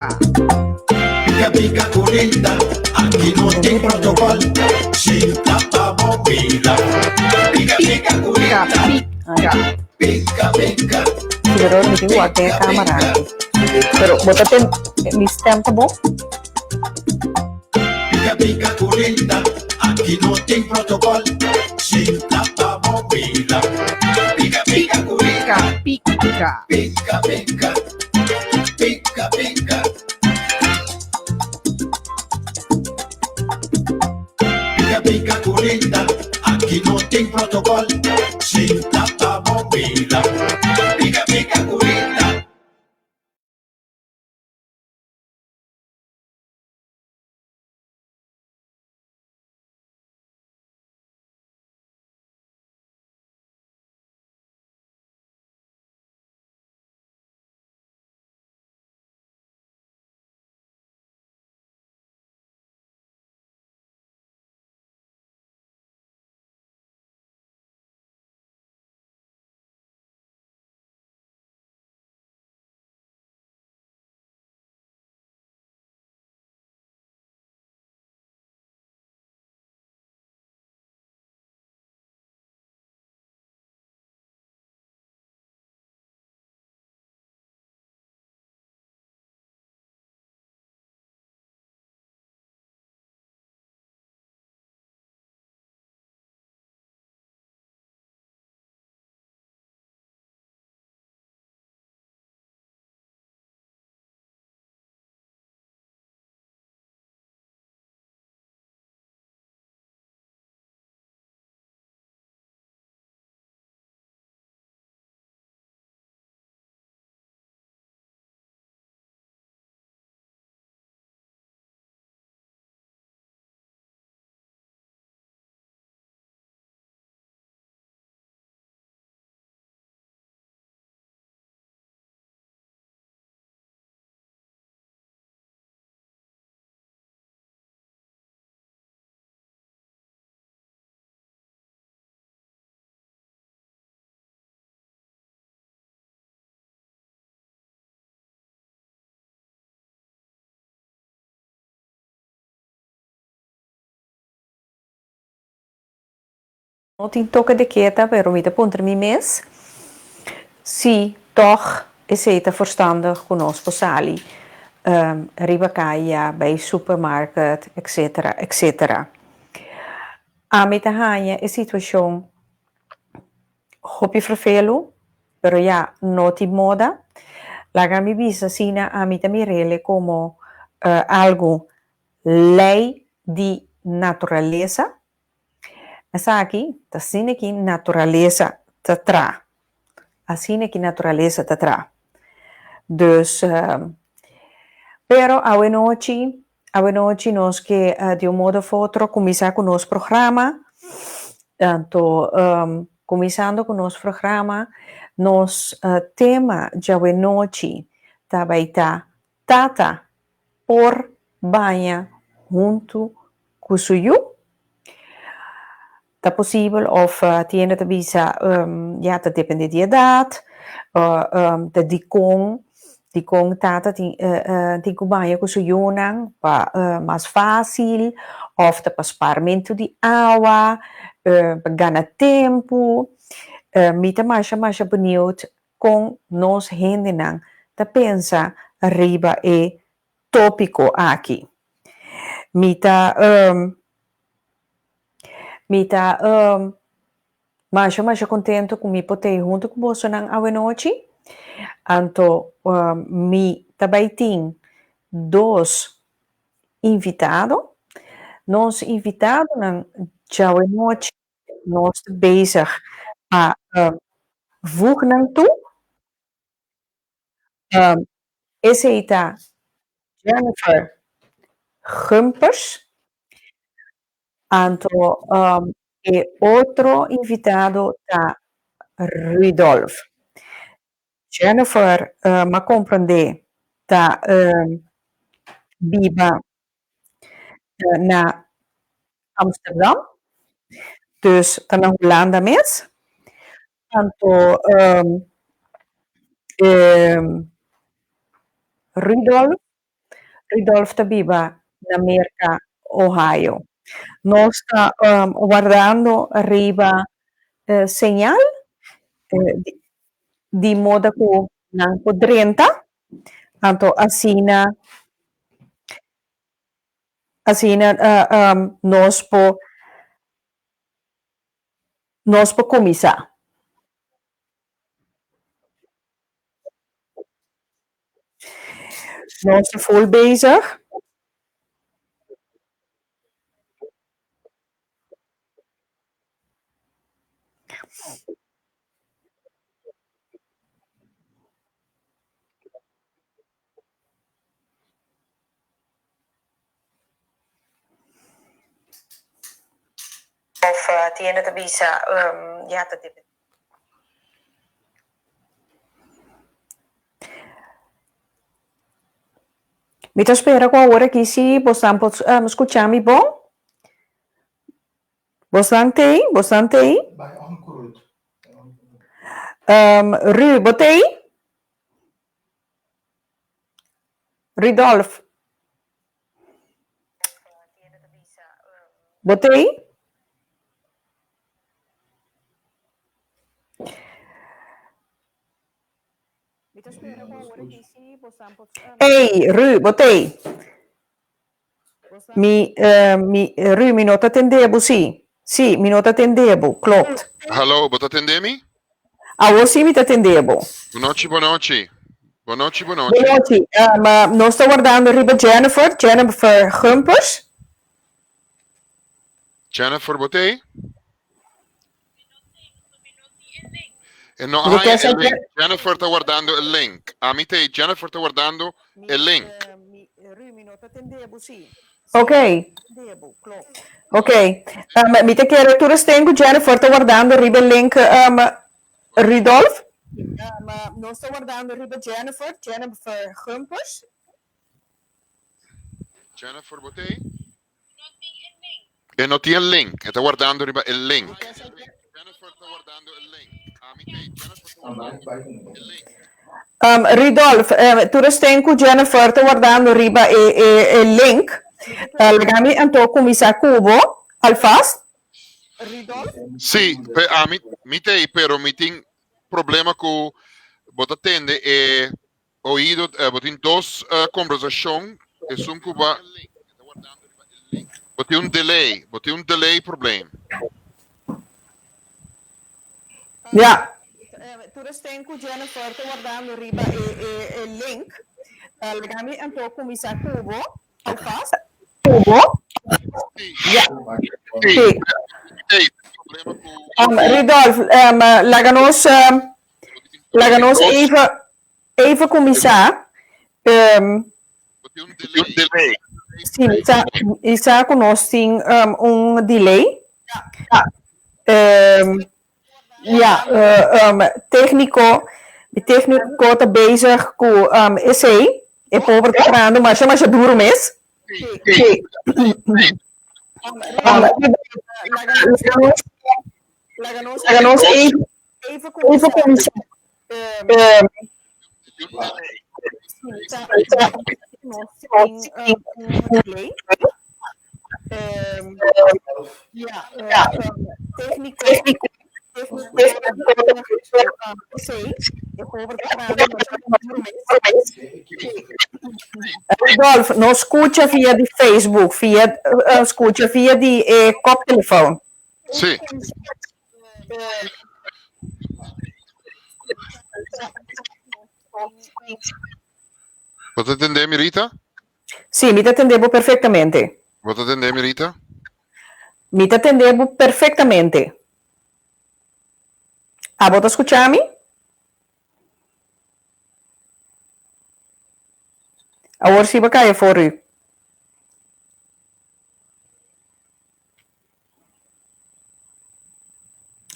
Pica, pica, curita, aqui não tem protocolo. Se tapa bobina. Pica, pica, curita. Pica, pica. Siguro hindi huwag kaya camera. Pero botate listem ko mo? Pica, pica, curita, aqui não tem protocolo. Se tapa bobina. Pica, pica, curita. Pica, pica. Pica, pica. Pica, pica. Pica, pica, curita, aqui não tem protocolo. Se tapa bobina. Pica, pica, curita. Não tem toca de quieta, pero me ponter mi mes. Si toch is het verstandig conosco sali. Ribacaia, bij supermarket, etc. etc. A me tahanya é situação hopi vervelo, pero ja, no ti moda. La mi visa sina a mi tamirele como algo lei di naturaleza. Essa aqui, tá sine que naturaleza tá tra. Assim que naturaleza tá tra. Dus, pero a noite nós que de um modo ou outro começar com o nosso programa. Tanto, começando com o nosso programa, nosso tema de a noite vai estar tata por banja junto com o suyo. Tá possível of tiene te visa ja te depende de idade te dicong tata ti kubaya com suyo nang pa mais fácil of te pasparamento de água ganha tempo mita mais benieuwd com nos gente nang te pensa arriba e tópico aqui mita mais contento com me poder junto com você na noite. Então, me também tem dois invitados. Nós invitados na noite, nós bezig a voegen toe. Esse é Jennifer Gumpers. Então, e outro invitado está Rudolf. Jennifer, ma compreende, está viva na Amsterdam, dus está na Holanda mesmo. Então, Rudolf Ridolf Tabiba, in America, Ohio. Nós está guardando arriba segnal di modo che non podrenta, tanto asina nós po começar. Nós zijn vol bezig. Of tiene de visa, ja, dat is. Mi to spera qua ora che si possiamo ascoltarmi bom? Bostante? Bij Ankerhout. Ru, botei? Ridolf. Botei? Ehi, Ru, botei? Ru, mi nota attendevo, sì. Sì, mi nota attendevo, klopt. Hallo, wat attendemi? Ah, sì, mi attendevo. Buonocci, buonocci. Buonocci, buonocci. Buonanotte, ma non sto guardando arriba Jennifer Gumpers. Jennifer Botei? E no, Perché hai il sempre- link. Jennifer sta guardando il link. Amite, Jennifer sta guardando il link. Mi nota attendevo, sì. Ok. Ok. Mi te chiaro tu restengo Jennifer sto guardando arriba il link Ridolf? Ma non sto guardando arriba Jennifer Gumpers. Jennifer Botei? E non ti il link. E sta guardando il link. Jennifer sta guardando il link. Amite, Jennifer sta guardando il link. Ridolf, tu restengo Jennifer sto guardando arriba il link. Legami anto comisa cubo al fast. Sì, amite, però mi tengo problema con bot attende e oído botin dos conversação e sun cuba botin un delay problem. Ja. Tu restengo Jennifer sto guardando arriba il link. Legami anto comisa cubo al fast. Cubo? Ja. Sì. Problema con Ridolf, laganos even commissar. botin un delay. Sì, sa conoscing un delay. Ja, technico está bezig com essay. E poi preparando, mas chama duro mês. Sim. Laganos even commissar. Delay. Ja, technico sei, eu vou preparando, Rodolfo, não escuta via de Facebook, escuta via de koptelefoon. Sì. Potete attendermi Rita? Sì, mi attendevo perfettamente. Potete attendermi Rita? Mi attendevo perfettamente. Ah, vuoi ascoltarmi? Agora sim, vai cair fora.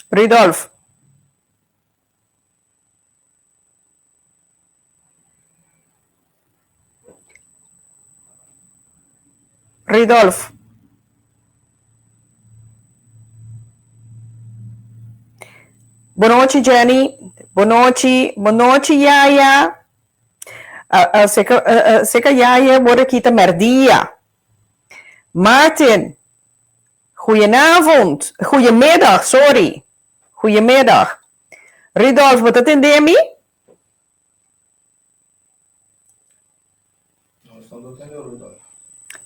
Ridolf. Ridolf. Boa noite, Jenny. Boa noite, Yaya. Zeker jij wordt kita merdia. Martin, goedenavond. Goedemiddag, sorry. Goedemiddag. Ridolf, wat het in Demi?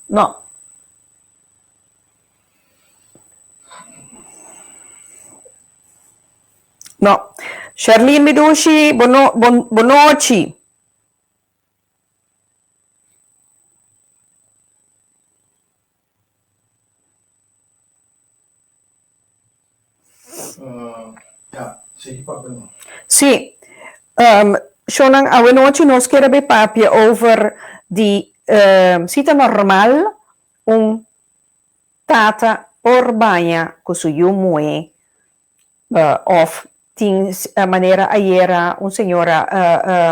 No. No. Charlene Midushi, Bonoci. Sì, Shonan Awenochi nos quiere be papia over die cita normal un tata or banja kusuyu muhé of tin manera ayera un señora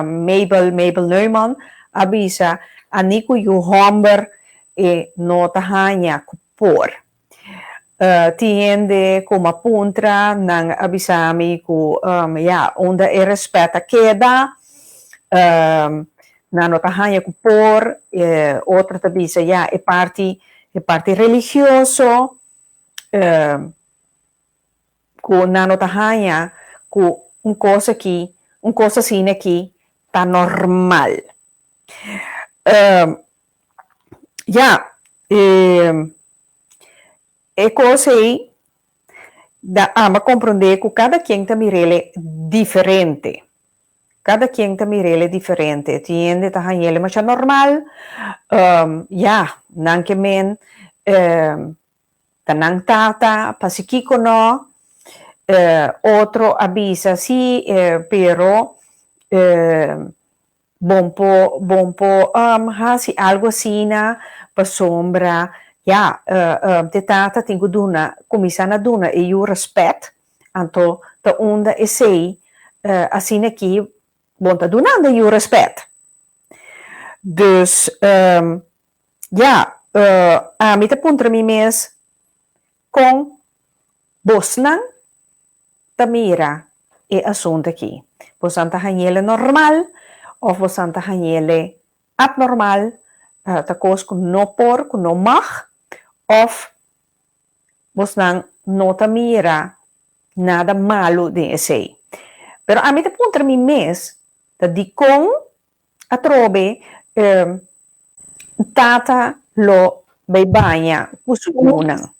Mabel Neumann abisa aniku yu homber e nota hanya kupor. Tiende como puntra nang abisami ku onda e respeta queda nano tahanya ku por outra tabisa e parte religioso ku nano tahanya ku un cosa sine aqui tá normal e cosa aí da ama compreender que cada quem tá mirele diferente. Cada quem tá mirele diferente. Tiende tá hanhele mas é normal. Nan que men tanang tata pasikiko no outro avisa sì pero bompo hasi algo sina pa sombra te tata tengo duna comisana duna e io respect anto ta onda e sei assim aqui bom ta dunanda io respect dus a mi te puntra mi mes com bosnan ta mira e assunto aqui bosanta hanhele normal of bosanta hanhele abnormal ta kos ku no por ku no mag of bosnan nota mira nada malo de esse. Pero a mim te punta mi mes da di con a trobe tata lo bei banja kusunan.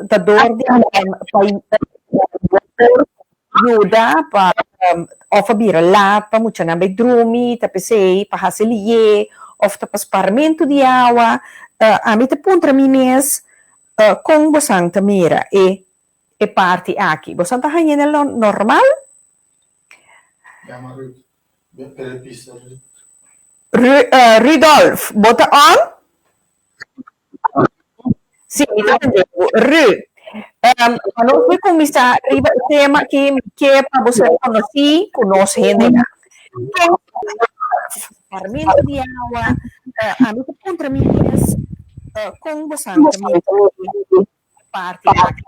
Da dor di ajuda pa of abira lapa, mucha na bedrumi, tapesei, pa haselier, of tapasparamento de água, a mi te puntra mi mes, com bosanta mira, e parte aqui. Bosanta hanhene normal? Ridolf, bota on? Sim, quando fui começar arriba o tema que para você conhecer, conosco gente. Parlamento de água, a minha contra mim é com você também parte aqui.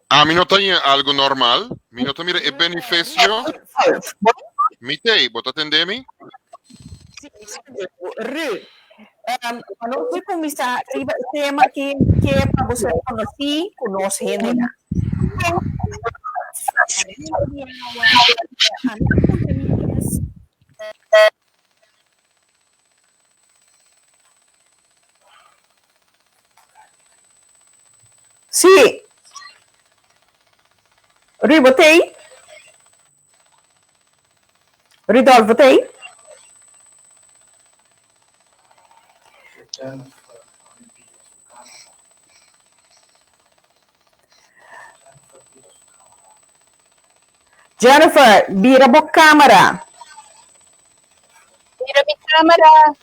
A mim não tem algo normal, mim não tem é benefício. Mitei, bota atender-me? Quando fui começar arriba o tema que para você conhecer, conosco gente. Sì. Ribotei? Ridolvotei? Jennifer, vira a câmera. Vira minha câmera.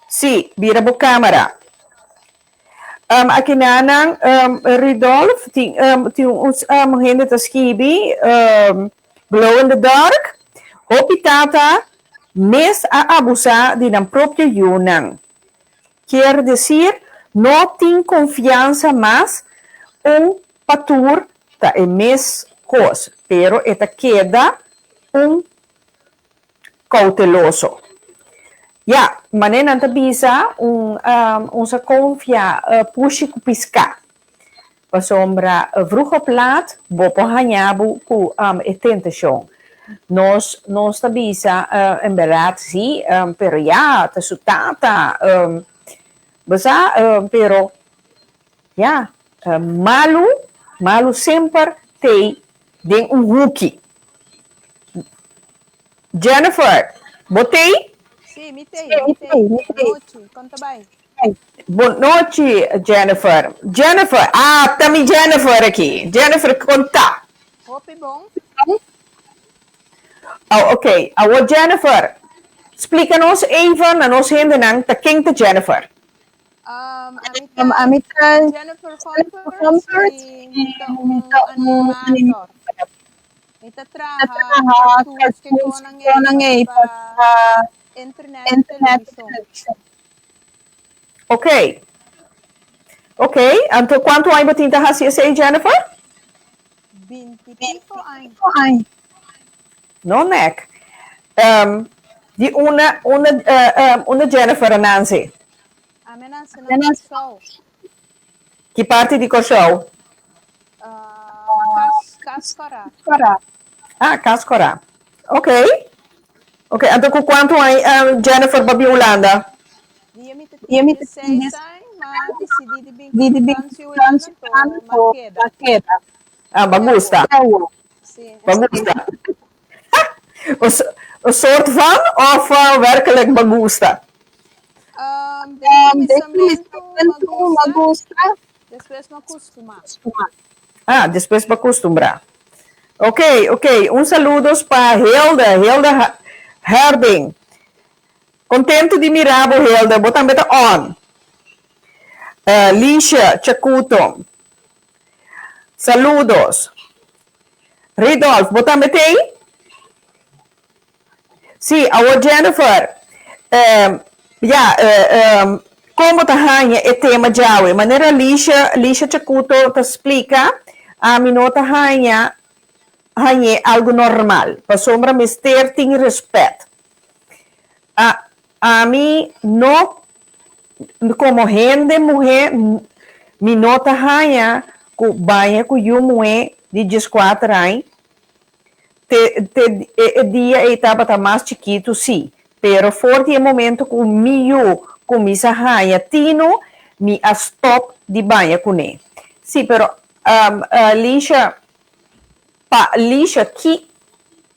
Sim, vira a câmera. Aqui nanang Ridolf, tem uns gente que escreve Glow in the Dark. Hopi tata, mes a abusar de nam próprio yunang. Quer dizer, não tem confiança mais patur tá é mes coisa, pero esta queda cauteloso. Ja, manen anta bisa onze confia pushi ku pisca. Pa sombra vroeg op laat, bopo hanyabu ku tentação. Nós ta bisa en verdad sí, pero ja, te su tata, basa, pero ja, malu sempre te den hoekie. Jennifer, botei? Sì, mi tei. Noite, conta bem. Boa noite, Jennifer. Jennifer, tamo Jennifer aqui. Jennifer, conta. Hope bom. Ok. Jennifer, explica-nos even na nos hinderang ta quem ta Jennifer. Amita Jennifer Comfort e animator. Ita traha cartoons que konang pa internet televisão. Ok. Então, quanto tempo tinta hasia sei, Jennifer? 25 anos. No nek. Di una Jennifer Nancy. A menina se não show. Que parte di show? Cascara. Cascora. Ok, então quanto Jennifer Babi Holanda? Dia me tem 16 anos, mas decidi de vir com maqueda. Bagusta. Sim. Bagusta. O soort van of werkelijk bagusta? Magusta. Depois me acostumar. Depois para acostumbrar. Ok. Saludos para Hilda Herding. Contento de mirar a Hilda, botar beta on. Lícia Chacuto. Saludos. Ridolf, botar beta aí? Sim, a Jennifer. Como tá hanha é tema jawe, maneira Lícia Chacuto te explica a minota hanha algo normal, para sombra mister tem respeito. A mim não como gente mulher minota hanha ku banha ku yu muhé de 14 anos dia etapa tá mais chiquito sim, pero forte é momento com misa hanha tino mi a stop de banha com ne. Sim, pero Lícia que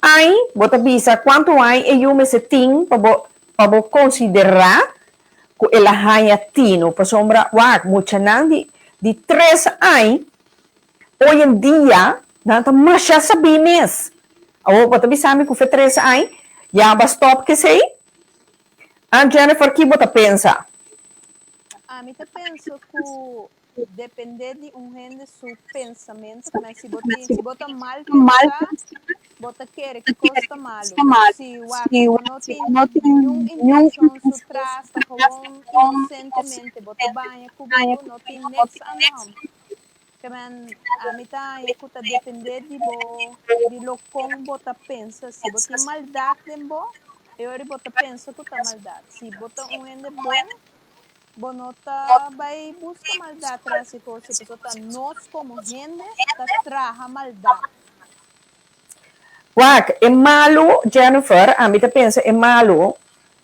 aí bota bisa quanto aí eu me setim para considerar que ela hanha tino para sombra muita não de 3 anos hoje em dia não tá mais já sabe mesmo bota bisa me que foi 3 anos já basta stop que sei Jennifer que bota pensa me penso que depender de gente seu pensamento, mas se bota mal pensar, bota querer que custa mal. Se o não tem nenhuma intenção por trás, tá falando inocentemente, bota banha, cubo, não tem next andam. A mim tá escuta depender de lo como bota pensa, se bota maldade em bo, eu bota pensa que tá maldade. Se bota gente bom, bonota vai buscar maldade atrás de coisa, porque nós como gente tá traja maldade. É malo, Jennifer, a mim pensa é malo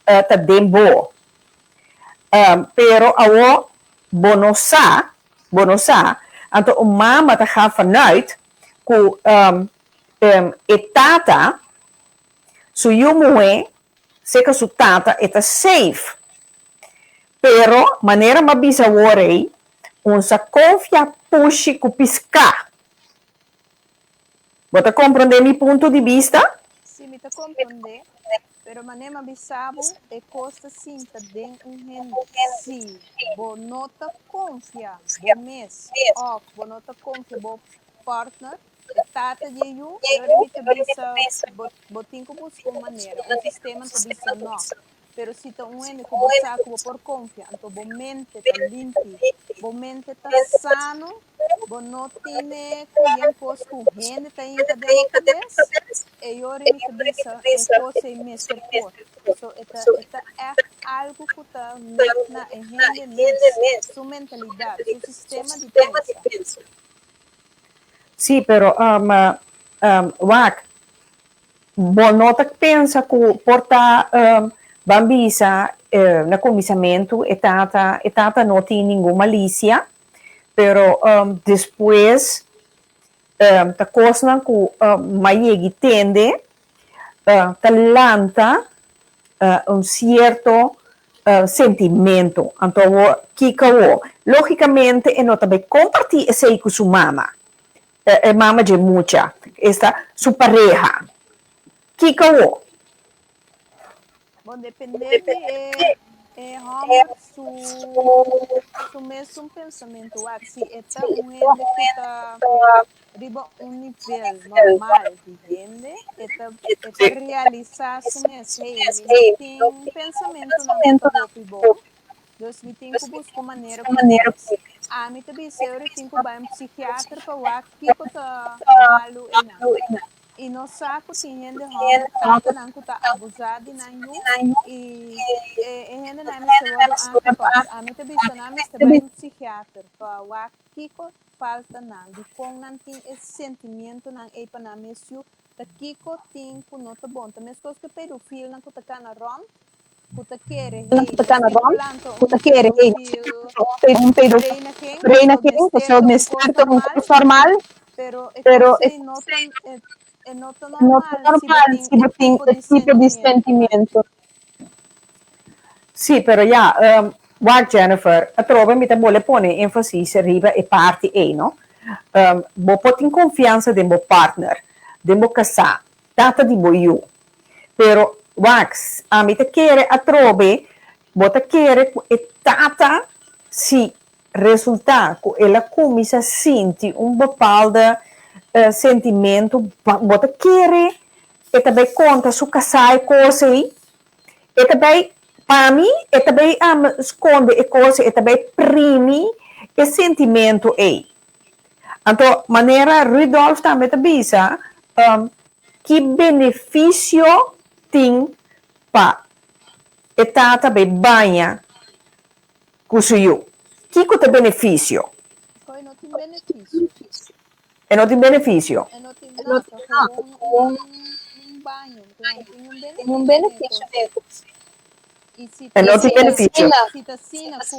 tá dembo. Pero awo bonosa, então o mama tá gaan vanuit que tata su muhé seca su tata eta safe. Pero maneira mabisa worei unsa confia pushi ku piscar. Você compreende meu ponto de vista? Sim, me compreende. Pero maneira mabisabo é costa cinta den gente. Sim, bo nota confia, bo mes, bo nota confia, bo partner. Tata de eu me bisa botinho busco maneira. O sistema te bisa não. Pero se tá um ende que você sabe por confiança, então bom mente tá limpo, bom mente tá sano, bom não tem cuyen coisa que o rende tá em cada cabeça, e eu me cabeça é coisa e mestre por. So é algo que tá na rende mesmo, sua mentalidade, seu sistema de pensar. Sì, però Wak, nota que pensa que porta bambisa na comissamento e tata não tem nenhuma malícia, pero depois ta coisa que maiegi tende ta lanta certo sentimento. Então, logicamente, e não também compartilhar isso com sua mama. Mama de mucha, esta sua pareja. Bom, depender de Homer, su mesmo pensamento, se é um ende que está riba nível normal de rende, é realizar su mesmo, me tem um pensamento não está bom, então me tem que buscar maneira como isso. Me também se eu tenho que ir a um psiquiatra para o que está malo e não. E no saco tem gente que não está abusado na e gente não me seguro a mim também só não me está bem psiquiatra para o que falta não de com não tem esse sentimento não é para não mesmo da que tem que não tá bom também as coisas que pedofilo não que tá na rom que quer Puta quer um treina quem você é certo formal pero pero é não tão não normal se normal se tem esse tipo de sentimento. Sì, però guarda Jennifer, trovo mi vuole pone enfasi riba e parti e no? Bo pot in confianza del mio partner, del mio casa, data di io. Pero wax, a mi te chiede a trobe, bo te chiede e tata si risultato e la comisa senti un bepaalde sentimento, bo te chiede e também conta su casa e cose e também para mim e também esconde e cose e também primi e sentimento e então maneira Rudolf também te bisa que benefício tem para e tata be banha cusuyu que te benefício foi não tem benefício e não tem benefício e não tem nada um banho então tem Um benefício dentro. e se e não tem benefício se está sina que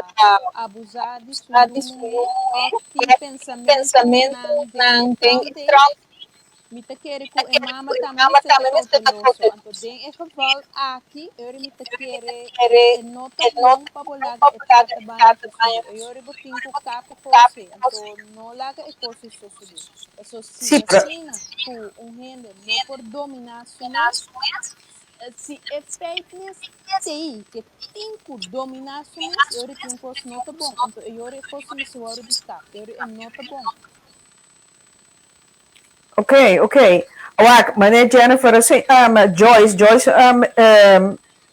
está abusado de sua tem pensamento não tem me te quer que mama também está cauteloso então tem geval aqui eu me te quer nota bom para bolar e trata banho eu tenho que capa coisa então não larga e coisa suceder isso se assim que rende não por dominação se é fitness sei que tem que dominação eu tenho coisa nota bom então eu coisa me seguro de estar eu nota bom. Ok. Wak, meneer Jennifer, Joyce,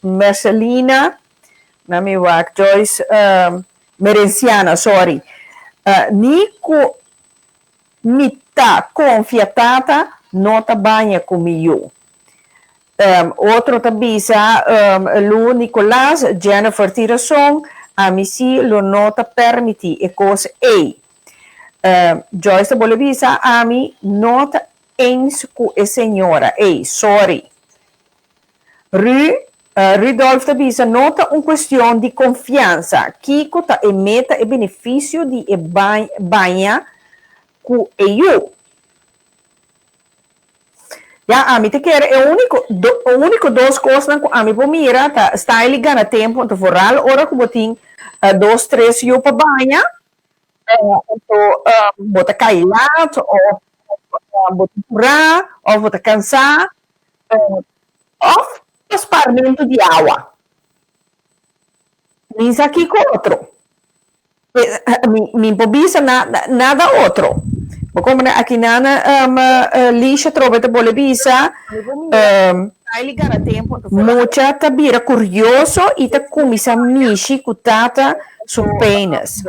Mercelina, nami wak, Joyce, Merenciana, sorry. Nico mita confiatata nota banha comigo. Outro tabisa, Lu Nicolás, Jennifer Tirason, a misi lo nota permiti e cose ei. Joyce Bolivisa, a mim, nota eens com a senhora. Ei, sorry. Rudolf Tabisa, nota uma questão de confiança. Kiko ta emeta e benefício de banha com eu. A mim te quer é o único duas coisas que a mim por mira, tá, está ligando a tempo, então foral, hora que botin 2, 3 eu para banha. Untuk bota kailat ou bota curah ou bota cansar ou esparmento de água. Isso aqui com outro. Min pobisa nada outro. Como aqui na lixa trova te bole bisa Mucha tabira curioso e ta começa a mexer com tata su penas.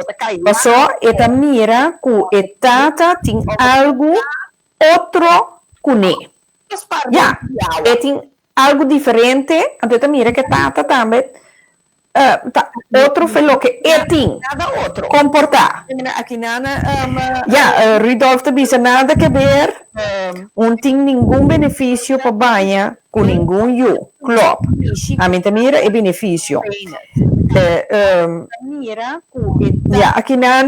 Passou e ta mira que e tata tem algo outro com ele. Ja, e tem algo diferente. Então ta mira que tata também outro foi que e tem comportar. Ja, Rudolf ta bisa nada que ver. Não tem nenhum benefício para banha com nenhum you. Klopt. A mim mira é benefício. Ja, aqui na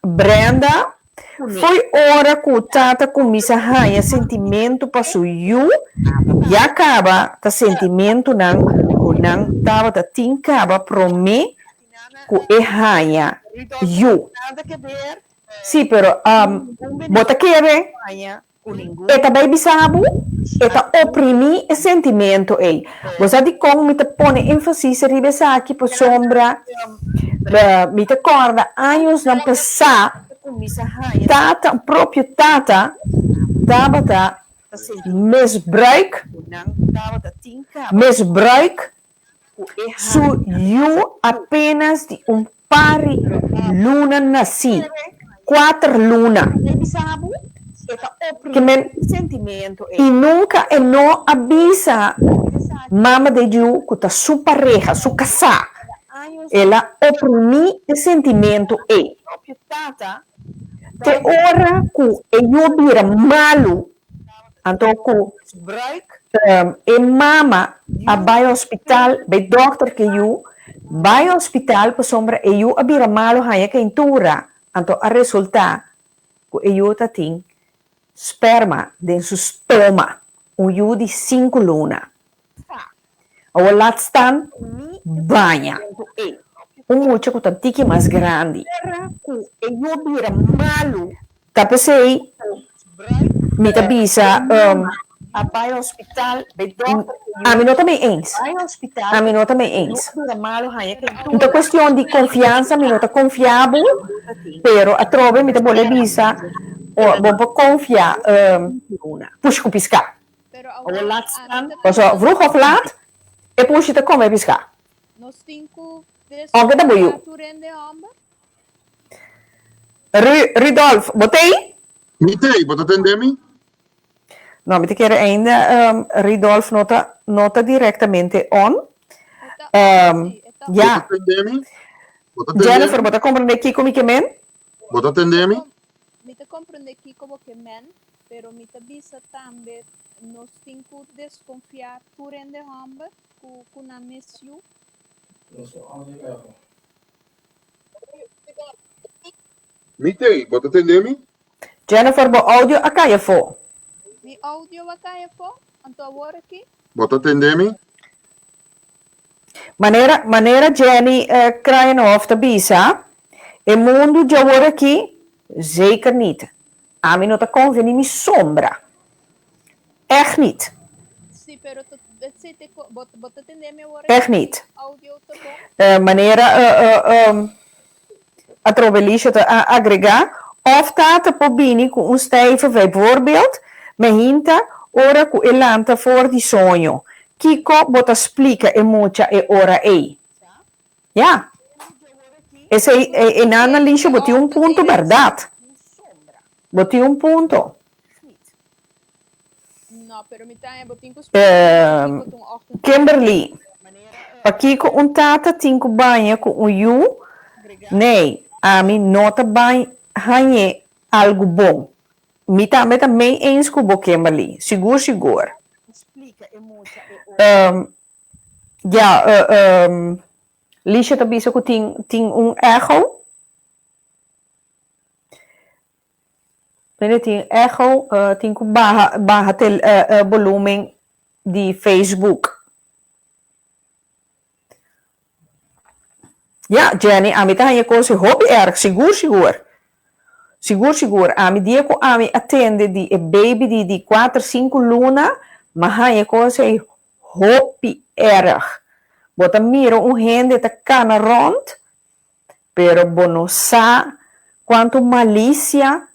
Brenda foi hora que o tata começa a ganhar sentimento para o you e acaba tá sentimento não tava tá tem acaba para mim que é ganha you. Sim, pero bota querer eta baby sabu eta oprimir o sentimento aí. Você de como me te põe ênfase ribe aqui por sombra me te corda anos não passar tata próprio tata tava misbruik su you apenas de par luna nasci 4 luna que men e nunca e não avisa mama de you que tá sua pareja, sua casa ela oprimir o sentimento e te hora que eu vira malo então que e mama a vai ao hospital vai doctor que eu vai ao hospital por sombra e eu vira malo hanya que entura então a resultar que eu tá tem sperma dentro do estômago eu de 5 luna o laat staan banha muito que tá tiki mais grande tá pensei me tá bisa a mim não também eens a mim não também eens então questão de confiança me não tá confiável pero a trove me tá bole bisa o vou confiar puxa com piscar vroeg of laat e puxa te come piscar onde tá boiu Rudolf botei Mitei, bota atender-me? não me te quero ainda Rudolf nota diretamente on ja Jennifer bota compreender aqui como que men Bota atender-me? Me te compreende aqui como que men, pero me te bisa também nos cinco desconfiar por ende hamba com na missio. Mitei, bota atender-me? Jennifer bo audio a caia fo Mi audio a caia fo, anto agora aqui. Bota atender-me? maneira Jenny krijgen of te bisa e mundo de agora aqui zeker niet a mim não tá convém me sombra echt niet Sim, pero bota atender-me agora echt niet audio tá bom. maneira a trovelische te agregar of tata pobini com stijve bijvoorbeeld me hinta ora ku elanta voor die sonho Kiko bota explica e mucha e ora ei ja esse e na analisa boti ponto verdade boti ponto No, pero mi tanya botin ko Kimberly pa Kiko tata tinko banha com you nee a mim nota banha hanye algo bom mi também eens com o Kimberly seguro Liesje te bisa que tem echo. Tem echo, tem que barra tel volume de Facebook. Ja, Jenny, a mim tá aí coisa hobby erg, seguro. A mim dia que a mim atende de baby de 4, 5 luna, mas aí coisa hobby erg. Bota miro gente tá cana rond, pero bono sa quanto malícia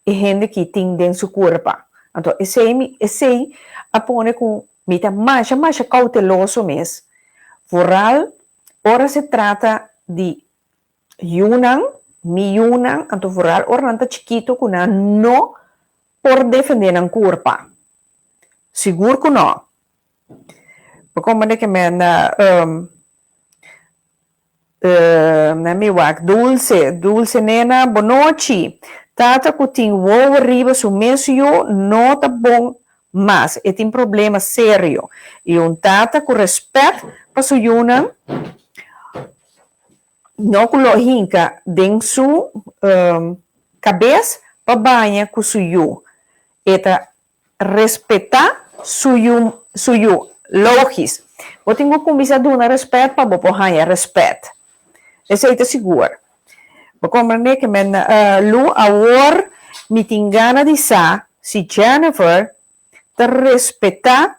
e gente que tem dentro do corpo. Então, esse apone com Mita mais cauteloso mesmo. Vooral, ora se trata de Yunnan, mi Yunnan, anto vooral ornanta chiquito kuna no por defender ang kurpa. Seguro que no. Como é que me na mi wak dulce nena, bonochi. Tata que tem o arriba su mesio não tá bom, mas é tem problema sério. E tata com respeito para su Yunnan, não coloca dentro su cabeça para banha com su yu. Eta respeitar suyo logis. Eu tenho convisa de respeito para você ganhar respeito. Isso é seguro. Vou compreender que Lu agora me tem gana de saber se Jennifer te respeitar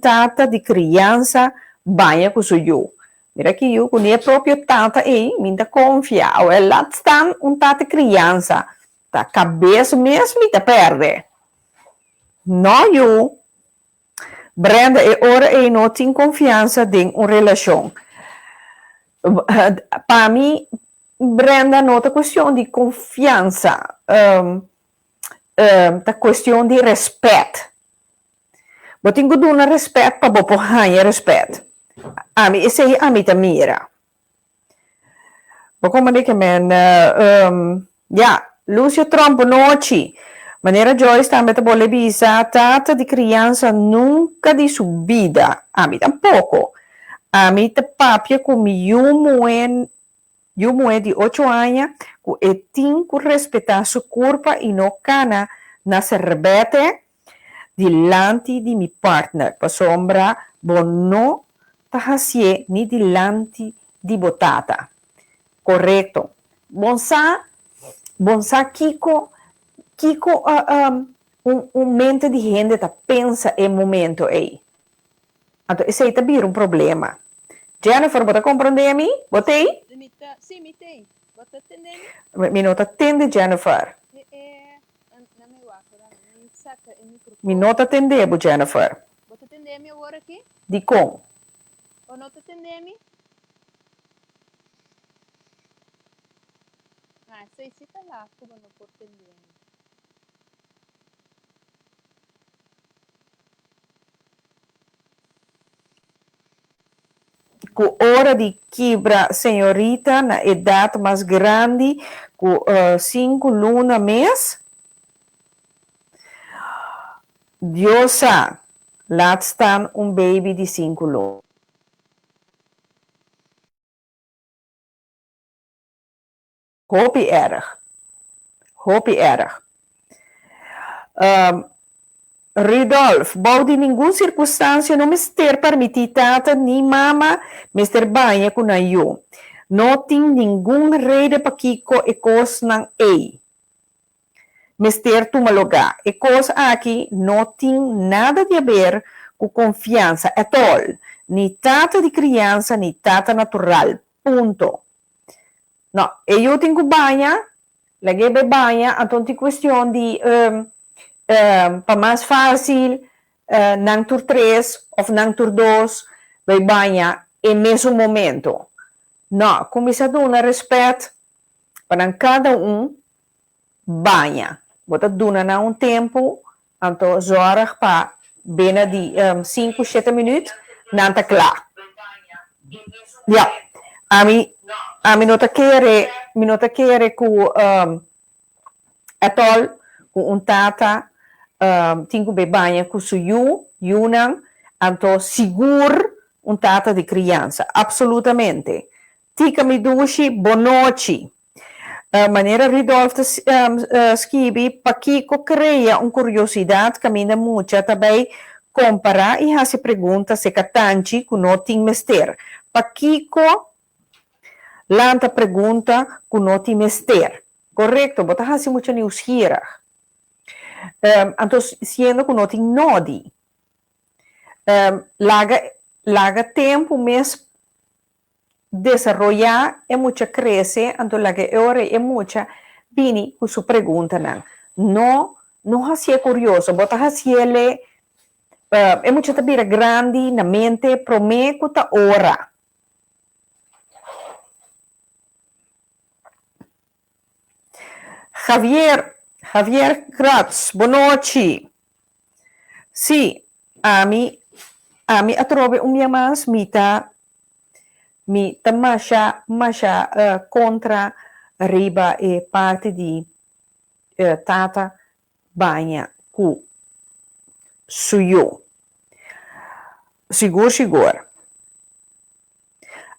tata de criança banha com suyo. Mira que eu com a própria tata me confia. Ou ela está tata criança. A cabeça mesmo me perde. Não eu. Brenda, ora não tem confiança em uma relação. Para mim, Brenda, não é questão de confiança. É questão de respeito. Eu tenho que dar respeito para você ganhar respeito. Isso é a minha mira. Como é que Lúcio Trump noite. Maneira Joyce também te pode avisar, tata de criança nunca de sua vida. A mim tampouco. A mim te papia com muhé de 8 anos, que tem que respeitar sua corpo e não cana na cervete delante de meu partner. Para sombra, bom não tá fazer nem delante de botata. Correto. Bom sa Kiko mente de gente tá pensa em momento aí. Então, isso aí tá um problema. Jennifer, você compreende me? Botei? Sim, me tem. Você atende me? Me nota atende, Jennifer. Me nota atende, Jennifer. Você atende me agora aqui? De com? Ou não te atende me? Sei se tá lá, como não pode atender. Com hora de quebra, senhorita, na idade mais grande, com 5 lunas mês, Diosa, laat staan baby de 5 lunas. Hoop erg. Rudolf, bouw de nenhuma circunstância não me ter permitir tata nem mama me ter banha com eu. Não tem nenhuma rede para Kiko e coisa não é. Me ter tu lugar. E coisa aqui não tem nada a ver com confiança at all. Nem tata de criança, nem tata natural. Ponto. Não, eu tenho banha, lagi banha, então tem questão de para mais fácil, não tur 3 ou não tur 2, vai banha em mesmo momento. Não, começa a dar respeito para cada banha. Bota dar tempo, então zorg para bem de 5, 7 minutos, não está claro. Ja, a mim não está querer com atol, com tata, tem que banha com suyu, Yunnan, então seguro tata de criança, absolutamente. Tica me dushi, bonochi. Maneira Rudolf escreve, para Kiko cria curiosidade, caminha muito, também compara e se pergunta se catanchi que não tem mester. Para Kiko, lanta pergunta que não tem mester. Correto? Bota hasi muito nieuwsgierig. Então, sendo que não tem nodi. Laga tempo mesmo desenvolver e muito crescer, então laga hora e muita vini com sua pergunta não hasi curioso, bota hasi ele é muito tabira grande na mente, prometo ta ora. Javier Kratz, boa noite. Sim, a mim atrove minha mas mita masha contra riba e parte di tata banja ku suyo. Sigur.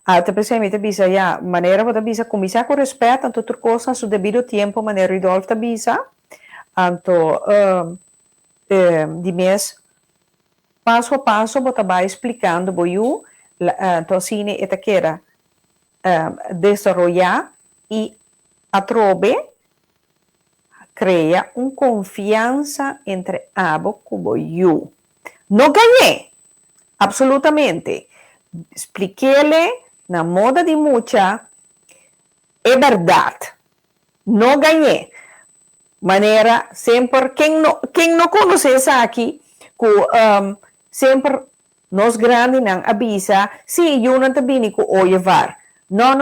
Até pensei, bisa, ja, maneira você bisa começar com respeito, anto outra coisa, su devido tempo, maneira Ridolf ta bisa, anto de mês, passo a passo, você vai explicando, boiu, anto cine etaquera, desarrollar e atrobe, cria confiança entre abo e boiu. Não ganhei, absolutamente. Expliquei-lhe na moda de mucha, é verdade. Não ganhei. Maneira, sempre, quem não conhece isso aqui, sempre, nós grandes não avisa, sim, eu não te vim com o levar. Não.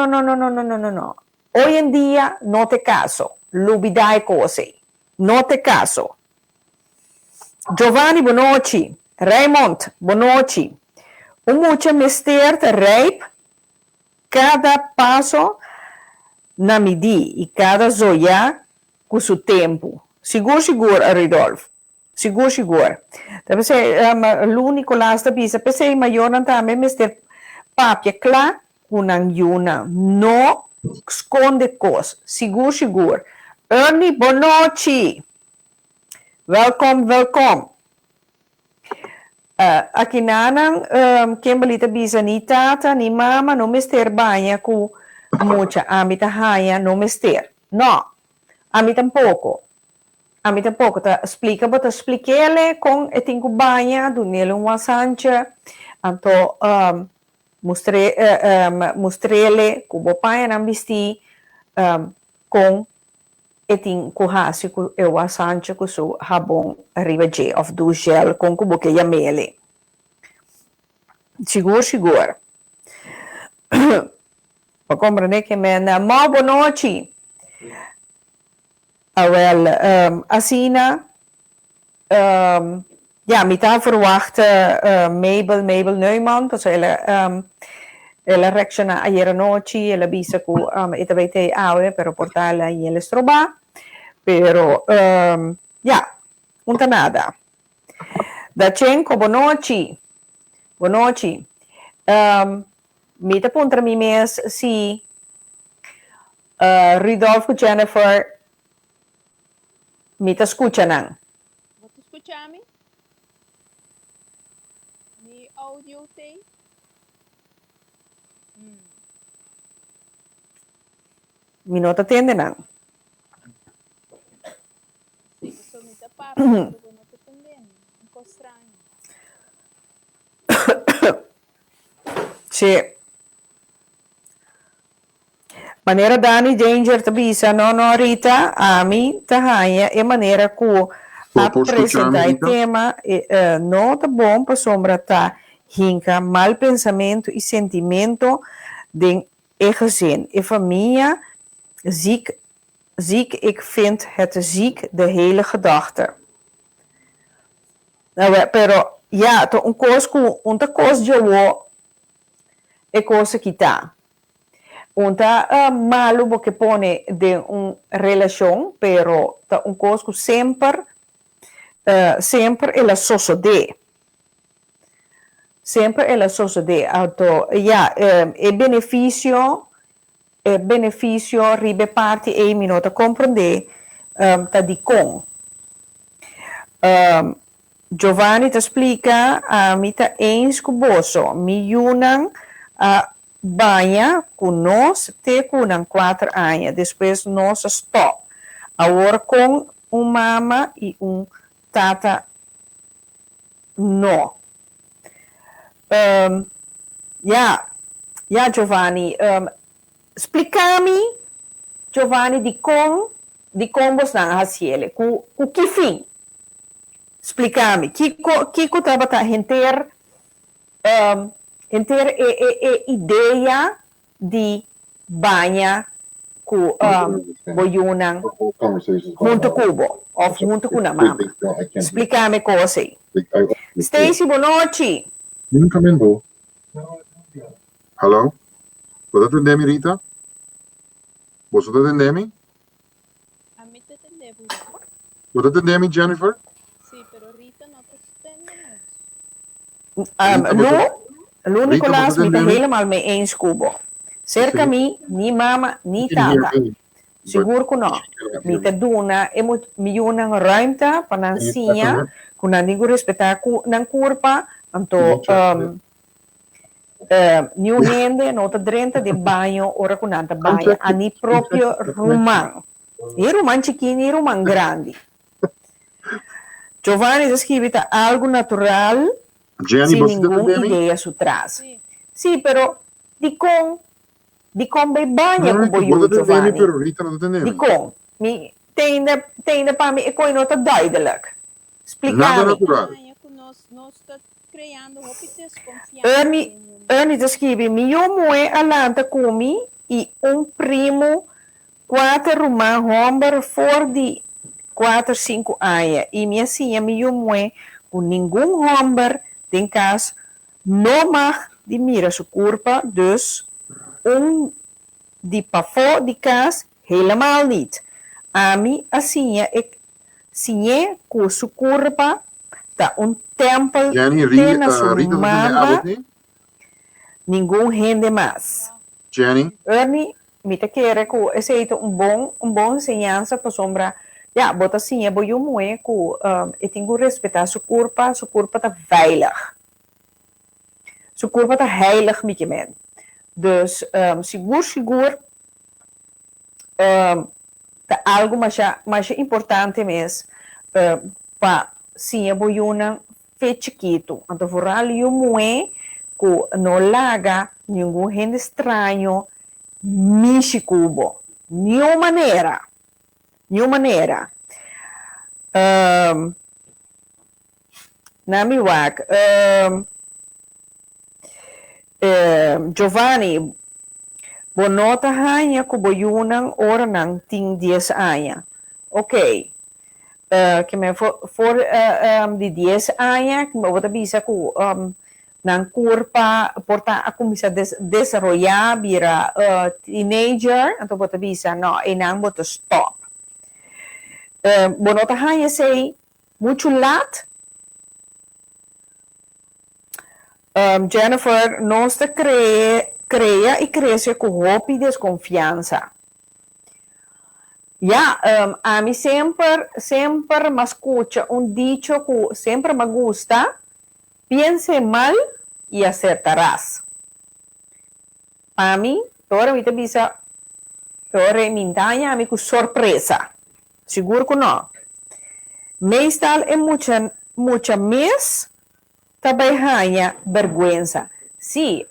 Hoje em dia, não te caso. Lubidai cose. Não te caso. Giovanni, boa noite. Raymond, boa noite. Mucha mister te rijp, cada passo na midi e cada zoia com seu tempo. Sigur, Ridolf. Sigur. Deve ser l'unico lasta bisa, pensei maior não também mister papia clar com yuna. No esconde cos. Sigur. Ernie, boa noite. Welkom. Aqui nanang Kimberly bisa ni tata ni mama no mister banha com mucha amita haya no mister. No, ami tampoco ta explica bota expliquele com etinco banha do nele uma sancha anto mostrele cubo banha na misti com etin kuhasi ku ewa sancha ku su habong arriba je of do gel com kubo que yamele. Sigur. Pa compreender que men boa noite. Asina ja, me tá verwachten Mabel Neumann, dus ela reacciona ayer noche, ela visa que esta vez te awe, pero portarla y el estroba, pero ja, não nada. Dachenko, boa noite. Me tá contra mim mês se Ridolfo Jennifer me tá escutando. Você escuta-me? Mi áudio tem? Me não tá atendendo. Sim, você me tá parado, eu não tô atendendo. Ficou estranho. Sim. Maneira Dani Danger tabisa no Rita ami tahaya e maneira ku apresentar o tema não tá bom para sombra tá hinka mal pensamento e sentimento de gezin e família ziek ik vind het ziek de hele gedachte. Pero ja, to un cosco unta cos jowo e cosa que tá. Unta malo porque pone de uma relação, pero tá um cosco sempre ela sucede. Sempre ela sucede. Auto, ja, benefício ribe parte e minota compreender tá di con. Giovanni ti explica mi tá eens kuboso mi yunan banha com nós te kunang 4 anos depois nós stop agora com mama e tata no Giovanni explica-me Giovanni di como você não haciele com que fim Explica-me, que estava a enter ideia de banha com boiunan junto cubo, ou junto com a mama. Explica-me coisa aí. Stacy, boa noite. Hello? Può attendermi Rita? Posso attendermi? A mí te entendemos. Può attendermi Jennifer? Sí, pero Rita no te entendemos. Lu Nicolas, Rita, me está helemaal mee eens, Kubo. Cerca mi, ni mama, ni tata. Seguro que não. Me te duna, me duna ruimte para nansinha, com nandigo respeitar nan curpa, anto new hende, nota drenta de banho, ora com nanta banho, ani proprio rumang. E rumang chiquinho e rumang grande. Giovanni descreve algo natural, Jenny, sin posso ninguna attendermi? ideia atrás. Sí. Sì, però di con bei bagna No, con può boiu, attendermi, Giovanni. però Rita non attendermi. Di con. Mi tende para me e coi nota duidelijk. Nada Explicami. natural. Banha que nós está criando roupas confiança. Ernie descreve, mio moe alanta comi e primo 4 rumah homber for di 4, 5 anos. E minha senha mio moe com nenhum homber tem cas não mag die mira su curpa, dus die pavot die kaas helemaal niet. Ami assim ik zie com su curpa tá tempel Jenny, na su Rita non mama, attendermi? ninguém rende mais. Jenny? Ernie, me te quer que esse é bom ensinança para sombra. Ja, bota assim, é bom moe que eu tenho que respeitar su curpa tá veilig. Su curpa tá heilig met je men. Dus seguro tá algo mais importante mesmo para sim boiuna chiquito. Então vooral eu moe que não laga nenhum gente estranho mishi cubo. Nenhuma maneira. Nami wak. Giovanni, bonota hanya ko boyunang ora ng ting 10 anos. Ok. Que me for de 10 anos, que me vou bisa ko ng curpa porta ako bisa desarrollar bira teenager, anto vou bisa no, e nang vou stop. Bonota hanya say muito lat. Jennifer, nós crea e cresce com roupa e desconfiança. A mim sempre me escuta dicho que sempre me gusta, piense mal e acertarás. A mim, agora me bisa, agora me entanha a mim com surpresa. Seguro que não. Meestal é muita mês, também hanya vergüenza. Sim,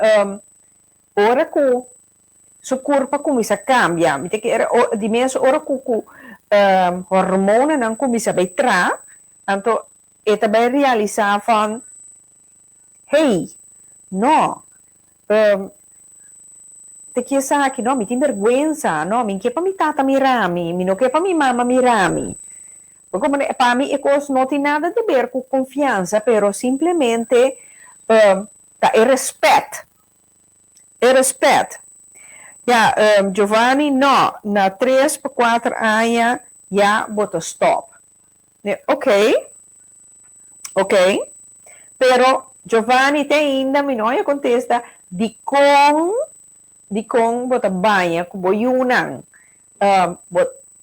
ora que su corpo comincia a cambiare, mi che di mezzo ora che hormone non comincia a betra, tanto e também realizar van, hey, no, te que sabe no, mi tem vergüenza, no, mi che pa mi tata mirami, mi no che pa mi mamma mirami. Porque para mim, não tem nada a ver com confiança, pero simplesmente é respeito. É respeito. Giovanni, não, na 3 para 4 anos, já bota stop. Ok. Pero Giovanni tem ainda, me não contesta, de com bota banha, com boiunang,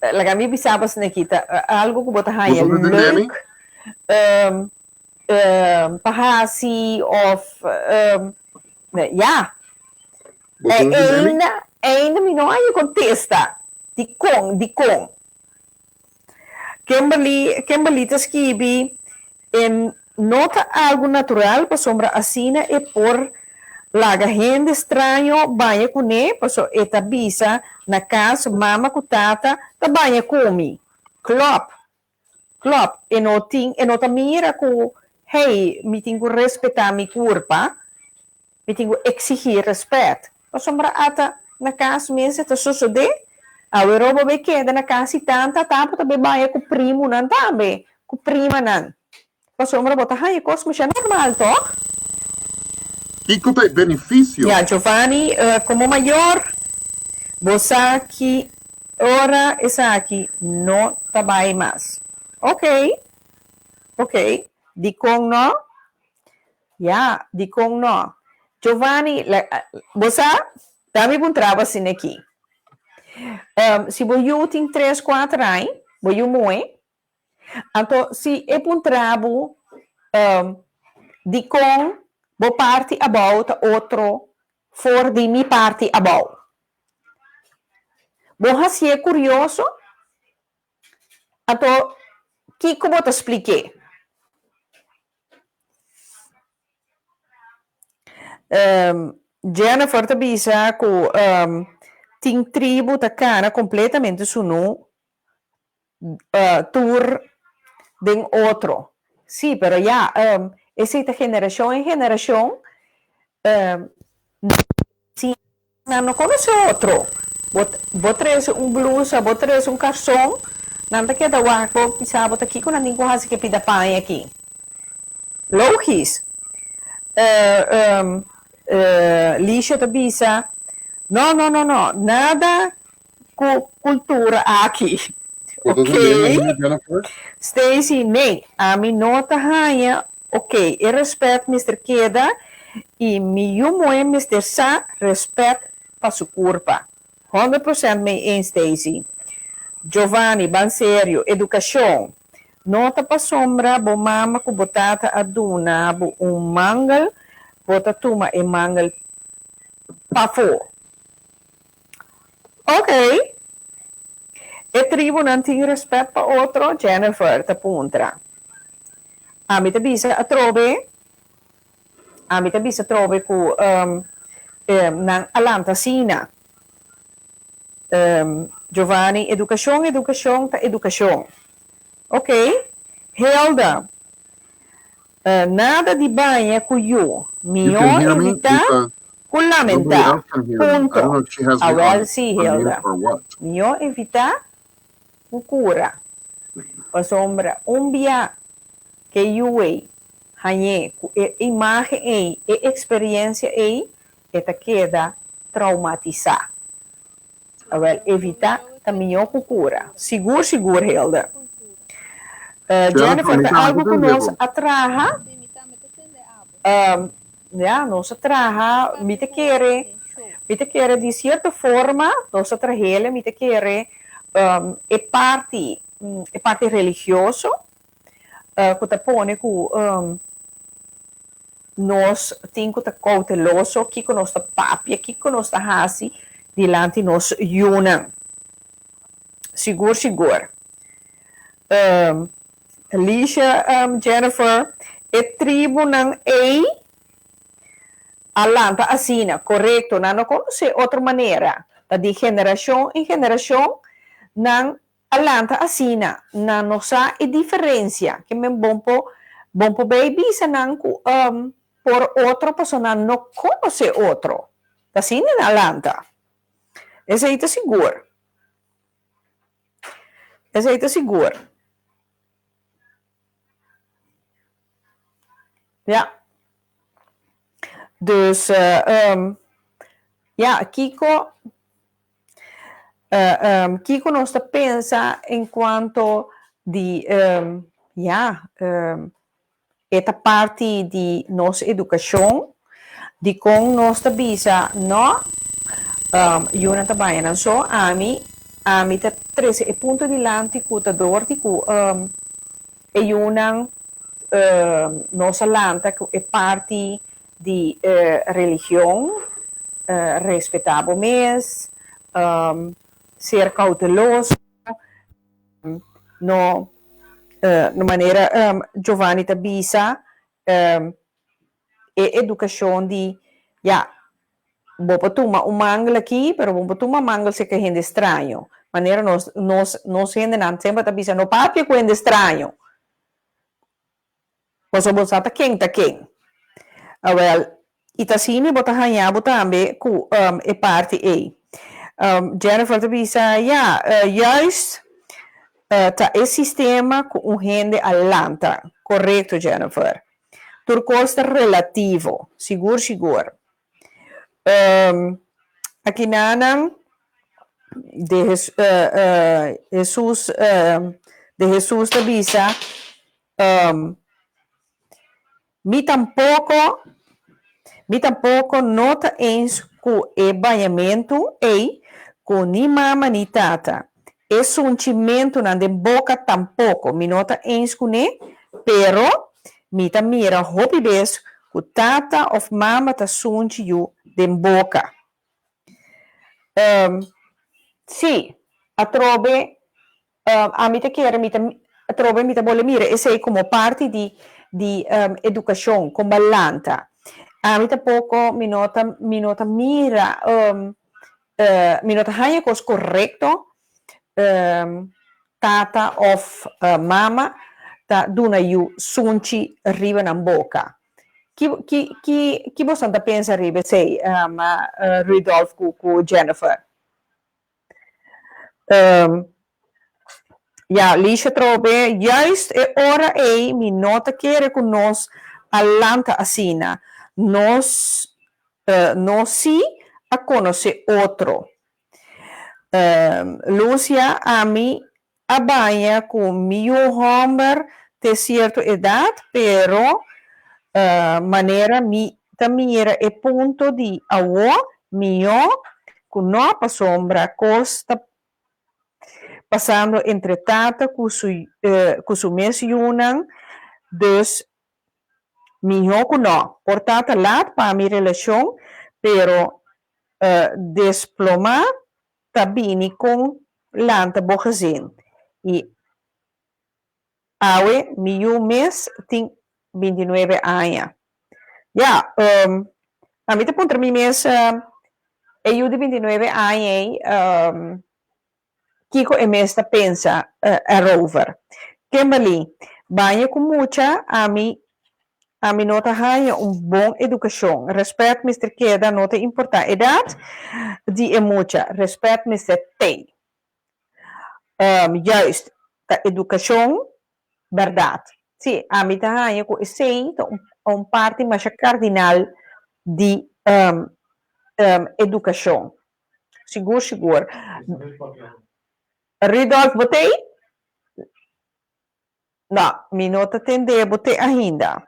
kami bisa pas nakita algo ko botahaya look pahasi of ainda me não aí contesta di kong Kimberly escreve en nota algo natural pa sombra asina e por laga gente estranho banha com ne paso eta bisa na casa mama com tata ta banha comi. Klopt. Klopt. E não mira que, hey, me tenho que respeitar minha corpo, me tenho que exigir respeito. Mas sombra ata na casa mesmo, tá suceder. A Europa be queda na casa e tanta, também vai com o primo, não também, com prima, não. Mas sombra bota, ai, coisa é normal, toch? Kiko tem benefício. Ja, Giovanni, como maior, você que ora essa aqui não trabalha mais. Ok, ok. Di com no? Ja, di com no. Giovanni, você também bom trabalho assim aqui. Se você tem 3, 4 anos, você muito. Então, se é bom trabalho, di com, bo parte about outro, for di mi parte about. Você é curioso? Então, que como eu te expliquei? Jennifer te bisa que tem tribo ta cara completamente sunu tour de outro. Sí, pero ya, esa generación en generación, si no conoce otro, vos traes un blusa, vos traes un calzón, nada que da guapo, pisaba aqui com a língua assim que pida pai aqui. Logis. Lixo da bisa. Não, nada com cultura aqui. Ok? Stacy, nem, a minha nota rainha, ok, eu respeito Mr. Queda e meu é Mr. Sa, respeito para sua curva. 100% me em Stacy. Giovanni, ban sério, educação. Nota para sombra, bo mama com botata aduna, bo mangal, bota tuma e mangal pafo. Ok. E tribo não tem respeito para outro, Jennifer, ta puntra. A mi bisa a trove ku nang alanta sina. Giovanni, educação, ta educação. Ok? Hilda, nada de banha com you. Mio evita con lamenta. Punto. Well, sì, Hilda. Mio evita cura. Pasombra, dia que you hanye, imagem e experiência eta queda traumatizada. Well, evita também cura. Seguro, Hilda. Jennifer, algo que nos atraja, nos atraja, me te quiere de cierta forma, nos atrae, me te quiere, é parte religioso, que te pone que nós temos que estar cauteloso, que nós está papia, que nós está hasi, dilante nós yunan. Seguro. Alicia, Jennifer, e tribo ng alanta asina, correcto, não conhece outra maneira, de geração em geração, ng alanta asina, na nossa e diferença, que me bompo baby sa nang por outro persona não conhece outro, assim na alanta. Esse aí tá seguro. Ja. Dus Kiko nos pensa em quanto de esta parte de nossa educação, de com nossa visa, não, yun trabalho, não só a mim te trece e punto di lanti cutador di cu e yunang nossa lanta que é parte de religião, respeitável mês, ser cauteloso, no maneira Giovanni Tabisa, e educação de, vou tomar mangal aqui, pero vou tomar mangal se que gente estranho. maneira nós gente não sempre tá bisa no papia com estranho. Você bolsa tá quem. Well, itasini bota hanya bota ambe ku e parte e. Jennifer tá bisa juist tá esse sistema com rende alanta. Correto, Jennifer. Tur costa relativo, seguro. Aqui nanang de Jesus te visa mi tampoco nota eens ku e banhamento e ku ni mama ni tata e sentimento na de boca tampoco mi nota eens ku ne pero mi ta mira hopi bes ku tata of mama ta sunti you de boca sì, a trobe a mita chiara a trobe mita vuole mire e sei come parte di educazione con ballanta a mita poco minota mira minota hanya cos corretto tata of mama ta duna you sunci riva na boca chi você pensa ribe sei Rudolf cu Jennifer Lisha trobe, juist e ora mi nota che con nos allanta asina, nos si a conoce otro. Lucia ami a banja con mio hombre de cierta edad, pero manera mi tamira e punto di awo mio con no sombra costa passando entre tata com su mencionan dus mijo no por tata lat para mi relación pero desploma tabini com lanta bogazin e awe miu mes tem 29 anos a mim te pontra mi mes eu de 29 anos Kiko e mesta pensa a rover. Kimberly, banha com mucha, a mi nota hanya bom educação. Respeito, Mr. Queda, nota importante. Edad, de mucha. Respeito, Mr. T. Juist, a educação, verdade. Sim, a mi hanya com esse parte mais cardinal de educação. Seguro. Ridolf, botei? Não, mi nota tende, botei ainda.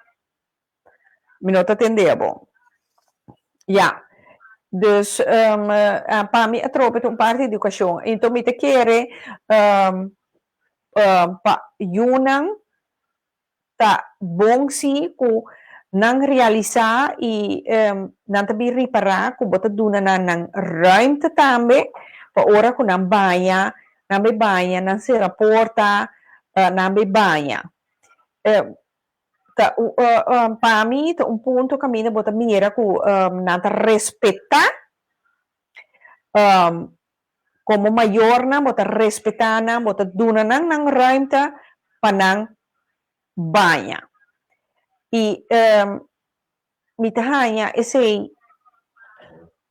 Mi nota tendebo. Dus, para mim, a tropa é parte de educação. Então, me te quer pa yunang ta bom si ku nang realizar e nang tabi reparar ku bota duna nang ruimte tambe pa ora ku nang banja nambe banha, não se reporta, nambe banha. Para mim, ponto caminho bota mira com nada respeitar como maior na bota respeitar na bota duna nang ruimte para nang banha. E me tahanya esse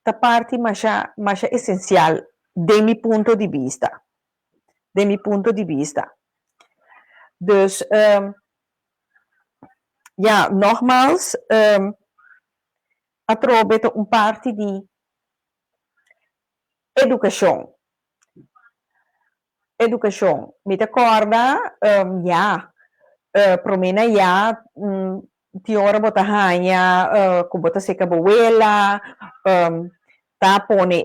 ta parte mais essencial de mi punto de vista. Dus, nogmaals, a trobe parte de educação. Me acorda, promena ti ora bota hanya, ku bota seca boela, tapone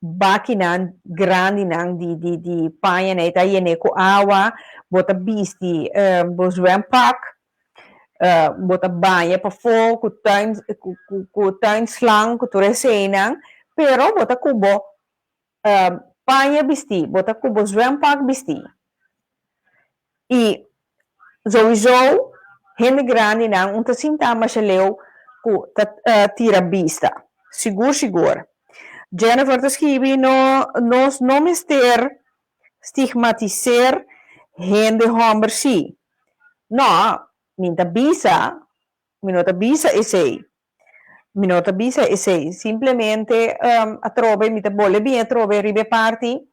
bakinan grande nang di panha na itaiene ko awa bota bisti boswem pak bota banha pa fo ku tuin slang ku turesenang pero bota kubo panha bisti bota kubo zwem pak bisti e sowieso hele grande nang unta sintama siya leu ku tira bista sigur Jennifer te scrive, nos não mister stigmatiseer gente homem si. No, minta bisa, minota bisa esse. Minota bisa esse. Simplesmente a trove, mita bole bem a trove ribe parti,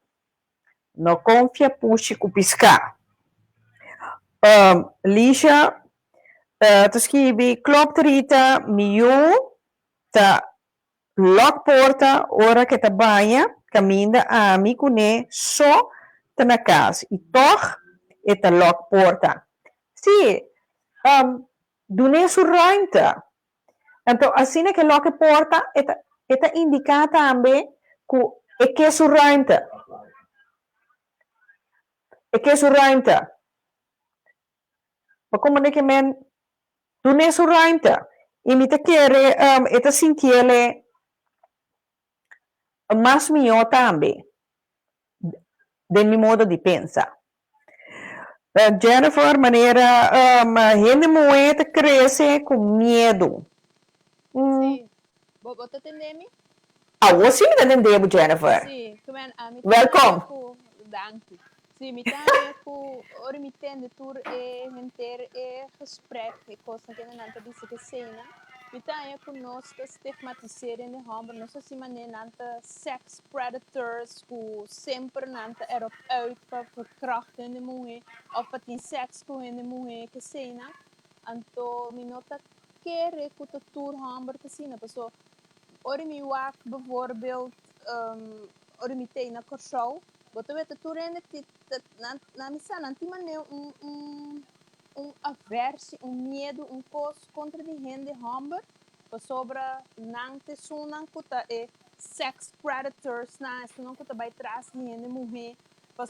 no confia puxi cupisca. Lisha, te scrive, klopt Rita, miu, ta lock porta, ora que ta banha, caminda a mi cune, só ta na casa. E toch, e ta lock porta. Sim, dune su ruimte. Então, assim que lock porta, eta indica também que é su ruimte. Que é su ruimte. Maar como é que men, dune su ruimte. E me te quere, eta sentiele, mais melhor também. De mi modo di pensar. Jennifer, maneira, gente moeda cresce com medo. Sim. Você entende? Você me entendeu, Jennifer? Sim. Welcome. Dank. Sim, me com ora me entende tur mentir gesprek e coisa que não tá disse que cena. Me com nós que stigmatiseren de homem, nós assim maneira nanta sex predators que sempre nanta erop uit para verkrachten de mulher of para tem seks com de mulher que cena. Anto me nota keren que de tour homem que cena, pessoa. Ora me wak bijvoorbeeld ora me tem na show. Você vê que tu rende na missa não tem maneira averse, medo, coisa contra de gente homem, sobre não ter sunan kuta sex predators na isso não kuta vai trás de gente mulher,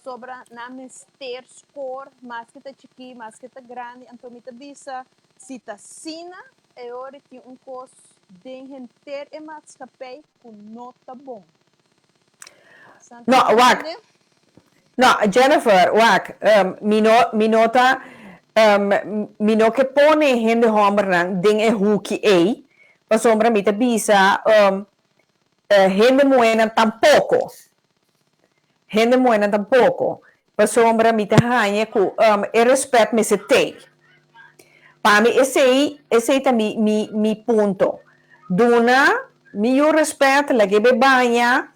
sobre na mister score, mas que tá chiqui, mas que tá grande, então me tá bisa se tá sina é hora que coisa de gente e maatschappij que não tá bom. No, wak. No, Jennifer, wak. Minota, mino que pone gente homer nang ding e huki e, pa sombra mita bisa, gente moena tampoco. Gente moena tampoco. Pa sombra mita hanya ku, e respect me se te. Para mim, esse é mi ponto. Duna, meu respeito, lagi bebanya,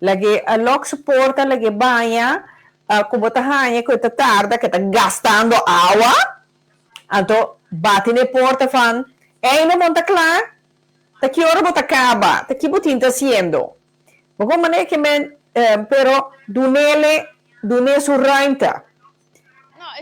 lagi lock suporta, lagi banha, como tá hanya, que tá tarde, que tá gastando água, então, bate na porta, fan, não monta claro, tá que hora bota acaba, tá que botin tá sendo. Como é que men, pero, dune su renta. Não,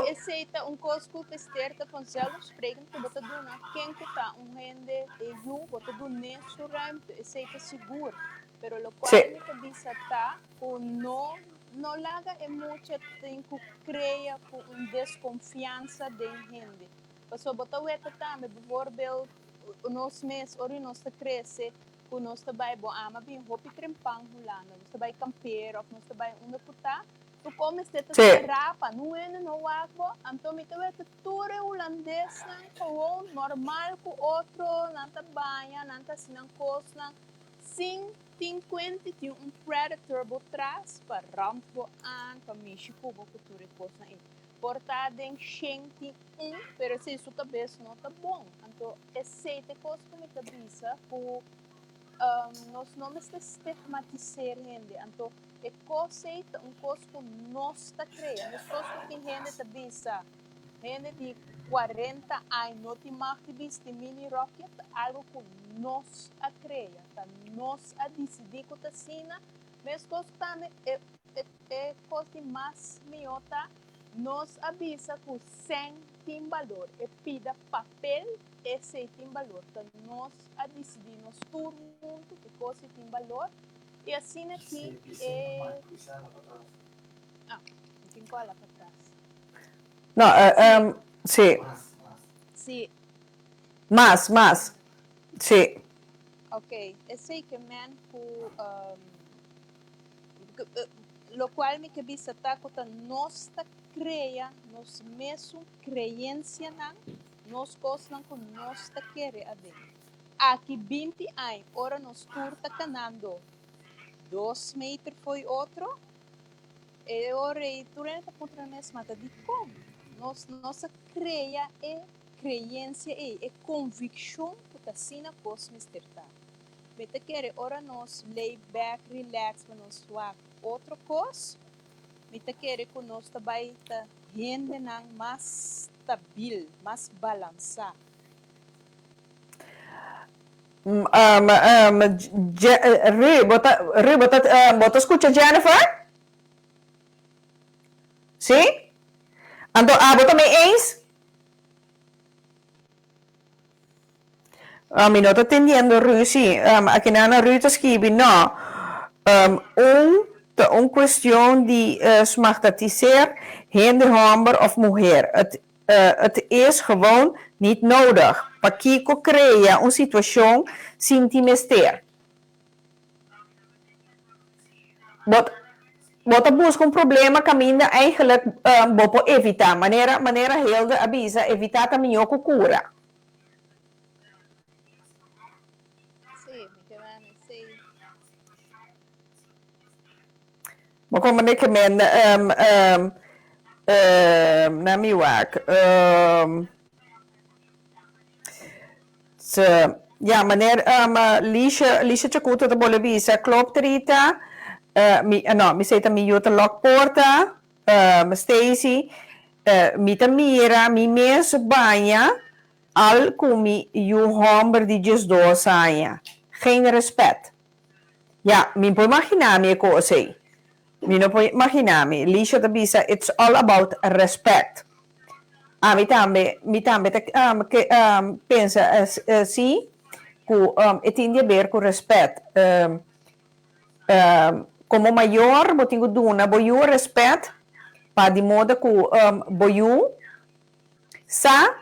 esse é coisa que o sterta van zelf spreken, que você doen, quem que tá rende e you, você doen nem su ruimte, esse é seguro. Pero lo cual me que bisa tá, o no laga é muito tempo cria com desconfiança de gente. Porque você vê também, bijvoorbeeld, nos mês, ori nós cresce, que nós vai bom ama bem roupa trempang hulana, nós vai camper, ou nós vai onde putar. Tu comes te rapa, não é no água, então me te vê que tudo é holandês, gewoon normal com outro, nanta banha, nanta sinan coisa, sim, tem conta de predator por trás, para rampo an, para mexer com o que tudo é coisa aí. Portado em gente pero se isso cabeça não tá bom, então esse é coisa que me cabeça, por nós não nos estigmatizar gente, então é coisa que nós está criando, nós coisa que gente está bisa, gente de 40 anos não tem mais que vestir mini rocket, algo que nós a criar, tá nós a decidir que está sina, mas coisa também é coisa mais melhor, nós avisa que sem tem valor, e pida papel esse tem valor, então nós a decidir nós todo mundo que coisa tem valor e assim aqui é tem qual lá para trás. No, sí. Sim. Más, sí. Ok, esse que man lo qual me cabeça tá que nós tá creia, nós mesmo crença nós coisas que nós tá querer a dentro. Aqui 20 anos, ora nós turta canando, 2 metros foi outro. E ora durante a contramesa mata de como nossa creia é crença é convicção que está sendo coisa misteriosa. Meta querer ora nós lay back, relax, para nós suave. Outra coisa, meta querer que nós também tá rende mais stabil, mais balançado. Bota escucha Jennifer? Sim? Bota me eens? Mi não está entendendo, Rui, sim. Aqui na Rui está escrevendo, não. Questão de smachtatiseer, hende, homem of mulher. Het is gewoon niet nodig. Para Kiko cria uma situação sem te mester. Bota busca problema caminha eigenlijk bopo evitar. Maneira heel avisa evitar caminho com cura. Sim, sim. Maar kom maar niet men na mi wak. Ja, meneer Liesje Tjakuta de Bolivisa klopt Rita. Mi zit mi jute lokporta. Stacy. Mi mira mi mes banja. Al kumi ju homber di just doorzaien. Geen respect. Ja, mi puoi immaginarmi così. Mi non puoi immaginarmi. Liscia da bisa, it's all about respect. Mi tambe che pensa sì, cu e tindi a ver con respect. Como maior, botingo duna, boiu respect, pa di moda cu boiu sa,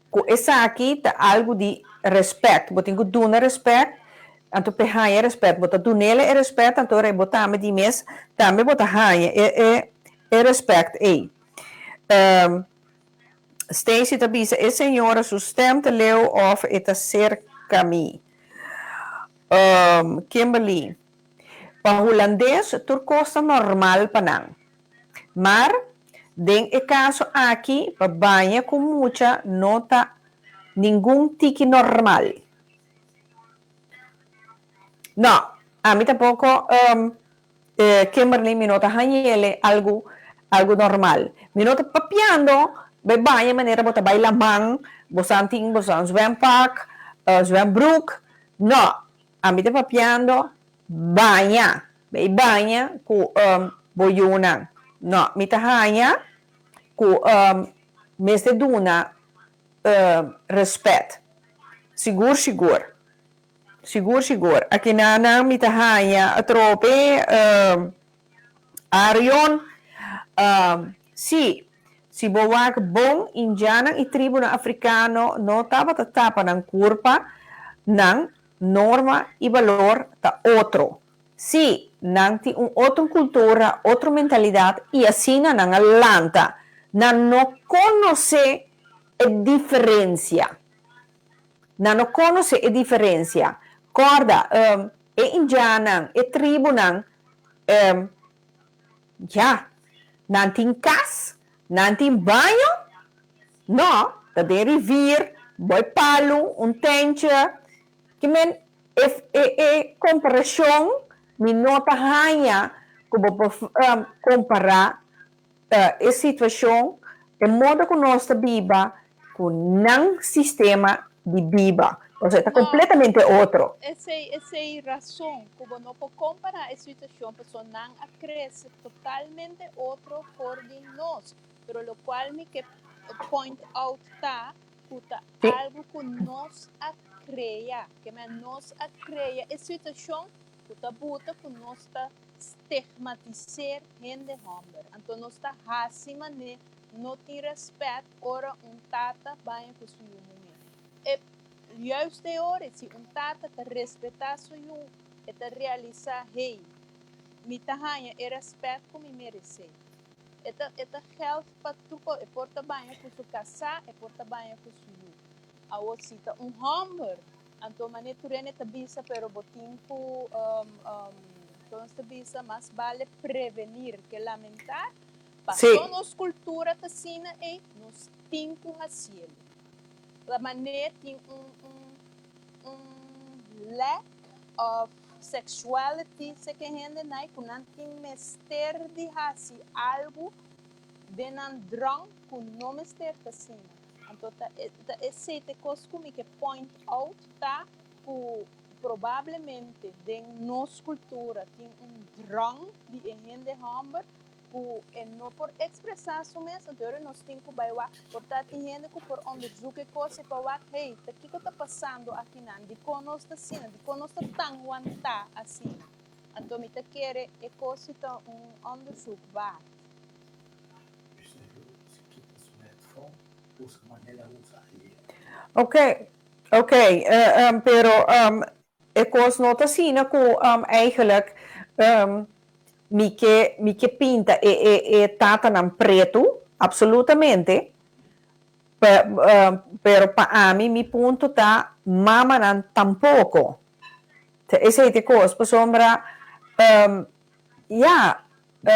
cu essa aqui tá algo de respect. Botingo duna respect, anto pe haia respect, bota dunele e respect, anto re botame di mes, tambe bota haia e respect ei. Stacy Tabisa, e senhora sustenta leu of eta cerca-me. Kimberly, para holandês, turcosta normal panang. Mar, den e caso aqui, para banha com muita nota, nenhum tique normal. Não, a mim tampouco, Kimberly, mi nota hanyele algo normal. Mi nota papiando, banha maneira bota baila man, bosanting, bosan zwempak, zwembroek. No, a mim tá papiando, banha com boyunang. No, mi tá hanya com mes de duna respeito. Sigur. Aqui na mi tá hanya a trope Arion, si bowak bom indiana e tribo africano no tava tapa ng kurpa ng norma e valor ta outro. Si, nang ti outra cultura, outra mentalidade e assim na lanta, na no conoce a diferença. Na no conoce a diferença. Corda, e indiana, e tribo nang, ja, nanti cas, nanti banho, no, da de rivier, boi palo, tente, que men comparação, mi nota hanya, como comparar a situação, de modo que nós viva, com não sistema de viva. Ou seja, está completamente outro. Essa é a razão que não pode comparar a situação, porque não cresce totalmente outro por de nós. Pero lo qual me que point out tá, que algo que nós cria, que nós cria a situação que tá buta que nós está estigmatizar gente homem. Então nós está acima de não tem respeito ora tata banha com sua mulher. Juist de hora, se tata te respeitar sua e te realizar, hey, me tahanha e respeito que me merece. Eta geld para tu e porta banha com sua casa e porta banha com sua. A outra homem, então mané tu rene te bisa pero botin ku Então, esta bisa mais vale prevenir que lamentar. Sim. Passou nos cultura tacina e nos tinco raciel. A maneira tem um lack of sexuality, se que gente não tem mester de raci algo de nan drang com não mester tacina. Então, esse te costume que point out tá que provavelmente de nossa cultura tem drang de gente hamber e não por expressar su mesmo, então nós temos que bailar, portanto tem gente que por onderzoeken coisas para lá, hey, o que está passando aqui não, de conosco assim, de conosco tão aguentar assim, então me te quer e coisa está onderzoek waar. Ok, pero ik was nota sina ko eigenlijk mi que pinta e tata nan preto, absolutamente, pero para mí mi punto está mama nan tampoco. Ese te cos, por sombra, ja,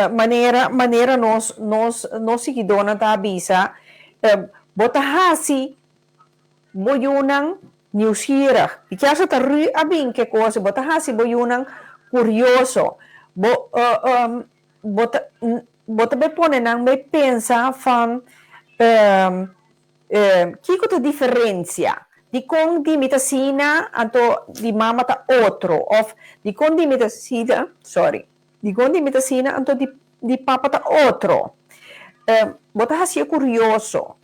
maneira nos seguidona da avisa, bota hasi boyunang nieuwsgierig. Ik ja ta ru abin que cosa, bota hasi boyunang curioso. Bota be pone nang me pensa van kiko ta differenzia di con di mitasina anto di mama ta otro of di con di mitasina anto di papa ta otro. Bota hasi curioso.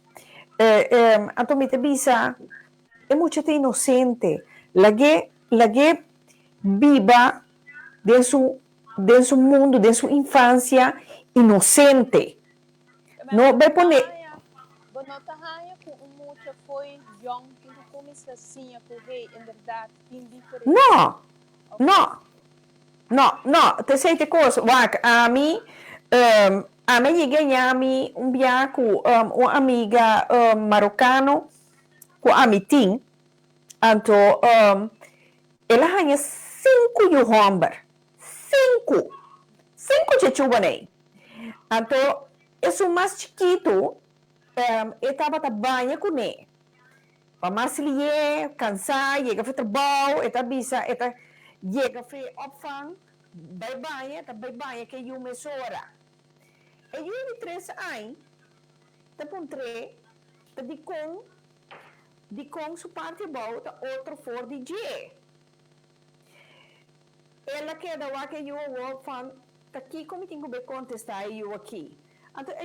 Anto mi te bisa è molto inocente. La che viva del su mundo, de su infancia inocente. No, vai pone. Bonota hanya kung umucha foi young que começa assim a correr, inderdaad, tem diferença. No, okay. No, te sei te cosa, guarda, a me llegué un viaje con una amiga marocano, con amitin, anto, ela hanya 5 yuhomber, 5 chechubanei, anto, es un más chiquito, estava ta banha com ele. Para Marseille, cansar, chega a trabalho, eta bisa, eta chega a opvang, bij banha, que eu me sora. E eu de 3 anos, te pontrei, te di com su parte bouw, te outro for de G. Ela queda lá que eu vou van, te aqui como tenho que contestar eu aqui. Então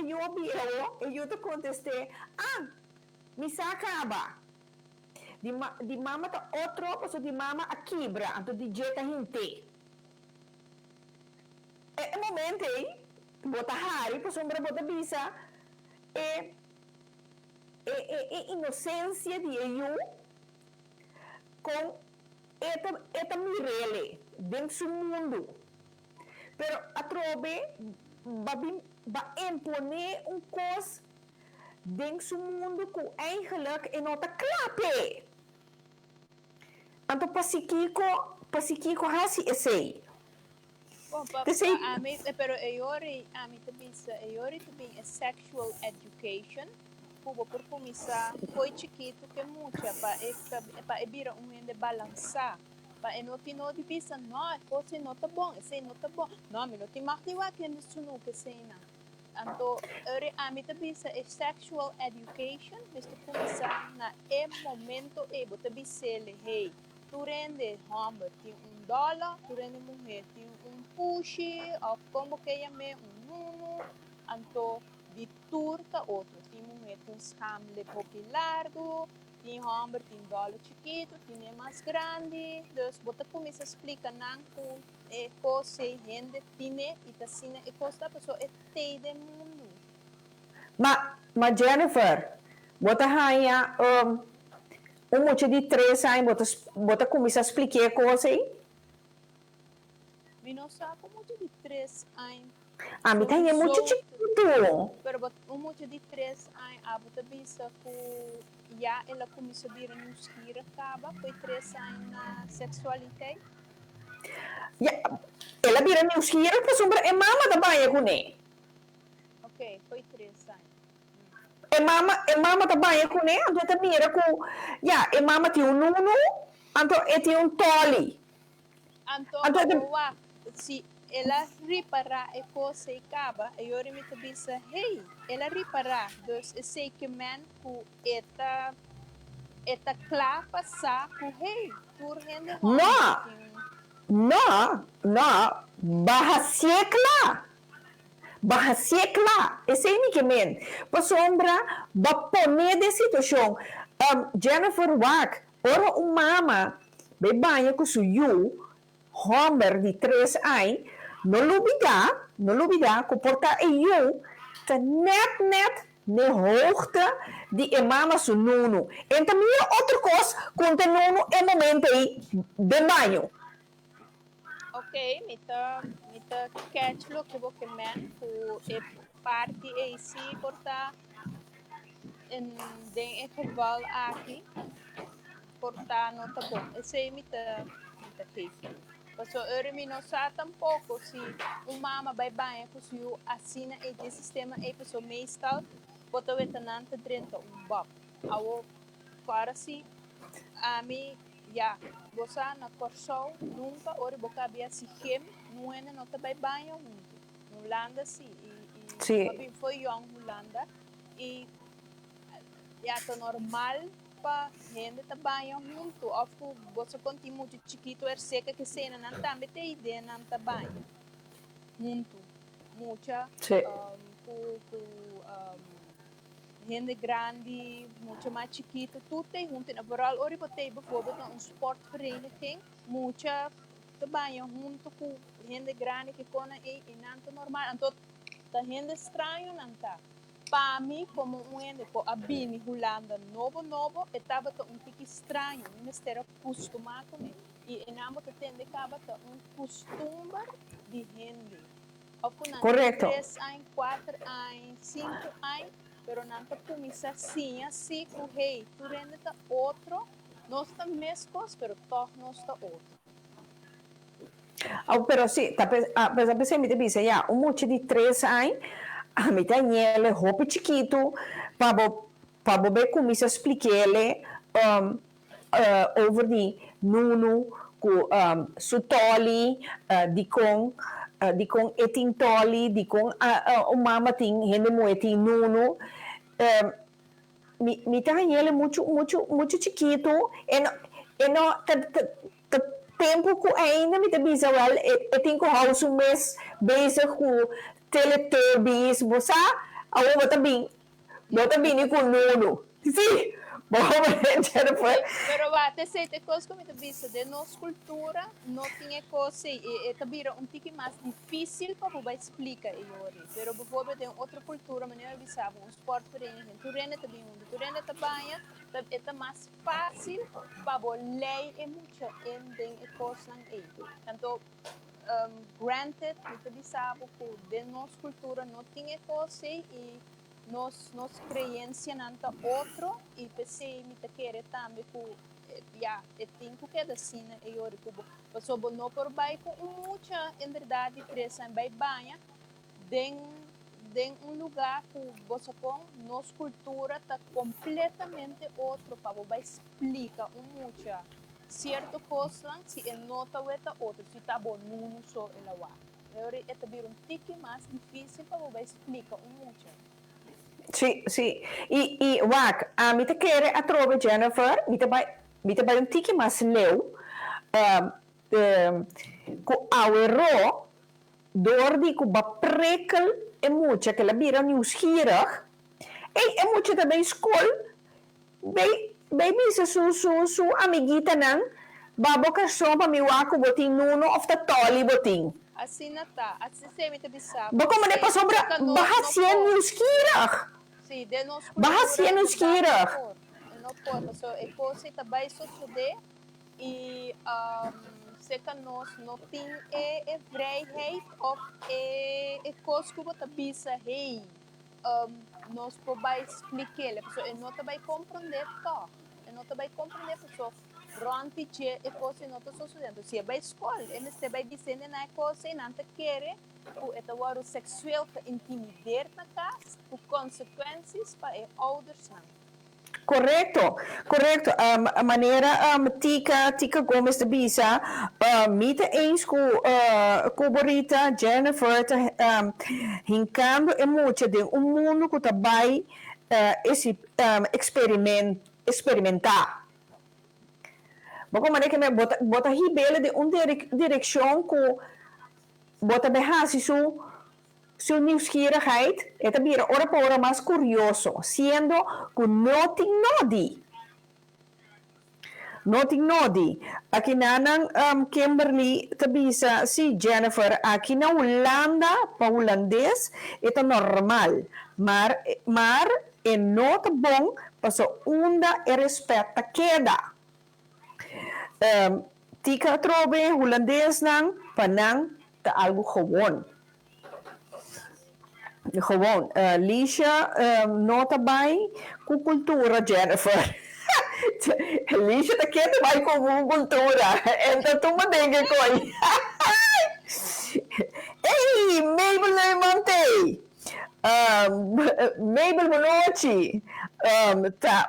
eu te contestei, me acaba. Di mama ta outro, paso di mama a quebra, então di jeta hinte. É momento aí, bota hari, paso sombra bota bisa, é inocência de eu com eta mirele dentro do mundo. Pero a trobe va imponer coisa dentro do mundo que eigenlijk in nota klappe. Então, pasikiko hasi essay. Bom, pero a mim também é sexual education. Como por começar, foi chiquito que muita para vira de balançar. Para não ter não de vista, não, você não tá bom, esse não tá bom. Não, me não tem mais de que isso não que sei não. Então, a mim também é sexual education, mas tu começar na momento botar bisele, hey. Tu rende homem tem $1, tu rende mulher tem push, ou como que chame nuno, então de turta outro, tem mulher tem scamle pouco largo, tem homem tem $, chiquito, tem mais grande, então você começa a explicar não que coisa gente tem e tá assim e coisa da pessoa é todo mundo. Mas Jennifer, você hanya muito de 3 anos, você começa a explicar a coisa aí? Eu não sei como de 3 anos. Me tem muito chiquito. Pero muito de 3 anos, você pensa que já ela começou a vir no esquira, acaba, foi 3 anos na sexualidade? ela vira nieuwsgierig para sombra e mama da banha com ele. Ok, foi 3 anos. E mama da banha com ele, então ela mira com, e mama tem nuno, então ele tem toli. Então, Então, se ela reparar a coisa e acaba, eu me disse, hey, ela reparar, dus eu sei que man com eta clapa saco, hey, por rende não, não, bahasiekla, esse é que men, para sombra, ba poner de situação, Jennifer Wack, ora mama, be banha com suyu, Homer de 3 anos, não lubida, comporta eu, te net, de hoogte de mama su nuno. En também outra coisa, quando nuno é momento aí de banho. Ok, mita catch lo que você man ku e parte e si porta en den e geval aqui porta no tá bom. Esse aí mita keiko. Paso mi não sabe tampouco se mama vai banhar com se assina e sistema e pessoa meestal bota vetanante dentro bab. Awo para si a mim já você na corção nunca ora boca havia se gem não é não vai banho muito. No Holanda sim Sim. e foi young Holanda e já tá normal para gente tá banho muito of você continua muito chiquito seca que cena não tá mete ideia não tá banho muito muita Sim. gente grande, muito mais chiquito, tudo tem junto. Na moral, ora botei, bijvoorbeeld, sportvereniging, muita trabalham junto com gente grande que conhece e não normal. Então, tá gente estranho, não tá. Para mim, como um gente com a Bini Holanda novo, estava um pouco estranho, não estava acostumado com ele. E na moto tem de acaba costume de gente. Correto. 3 anos, 4 anos, 5 anos, pero não está começar assim, com hey, tu rende tá outro, nós está mesmo coisa, pero toch nós está outro. Pero sim, apesar de você me dizer, um monte de 3 anos, a mim tem ele, roupa chiquito, para ver como se explica ele, over de nuno, com sutoli, de com etintoli, de com o mama tem, gente moeti nuno, me tem ele muito chiquito, e não, tempo que ainda me diz, well, eu tenho que house um mês bezig com Teletubbies, você bota bem com nuno. Sim, vamos Jennifer. Pero até sei te coisa como te disse, de nossa cultura não tinha coisa e também um pouco mais difícil para você explicar e ori. Pero por tem outra cultura, mas eu avisava, um esporte vereniging, tu rende também tu rende também, é mais fácil para você ler e muito em coisa aí. Então granted, eu te avisava que de nossa cultura não tinha coisa e nos crença nanta outro e pensei me querer também com e tenho que dar assim e eu recubo passou bom não por baixo com muita em verdade pressa em banha den lugar que você com nossa cultura tá completamente outro para você explicar muita certa coisa se nota outra se tá bom não só ela lá eu é também tique mais difícil para você explicar muita. Sim, sim. E Wack, a mim te quer a trova Jennifer, me te vai um tique mais leu, com a ro, door die ku ba prikkel e mucha que la bira nieuwsgierig. E mucha também school, bij bisa su amiguita nang, babo ka so pa mi waku boting nuno of the toli boting. Assim não tá. Assim sempre te bisava. Ba como ne pa sobra bahasya nieuwsgierig. Sim, de nós Bahasya nieuwsgierig. Não pode, so é coisa também suceder e se que nós não tem vrijheid of coisa que você bisa hey nós podemos explicar, a pessoa não vai compreender só, não vai compreender a pessoa ronti che e coisa não está sucedendo. Se é para escola, eles te vai dizendo na coisa e não te querem, o etawaro sexual que intimidar na casa, o consequências para os ouders não. Correto, correto. A maneira Tika Gomes de Bisa, mita eens com Borita, Jennifer, hincando e muito de mundo que vai esse experimentar. Bom, maneira que me bota ribele de direção que bota behasi su nieuwsgierigheid, het bira ora por ora más curioso, siendo que nothing nodi. Aqui nanang Kimberly tabisa si Jennifer aqui na Holanda, pa holandês, ito normal. Maar é nota bom para so onda e respeita queda. Tika trobe holandês nang panang ta algo gewoon. Gewoon, Liesje, nota bij com cultura, Jennifer. Liesje, te kent bij com cultura. En dat toen maar denken kon. Hey, Mabel Lemonte. Mabel Bonochi.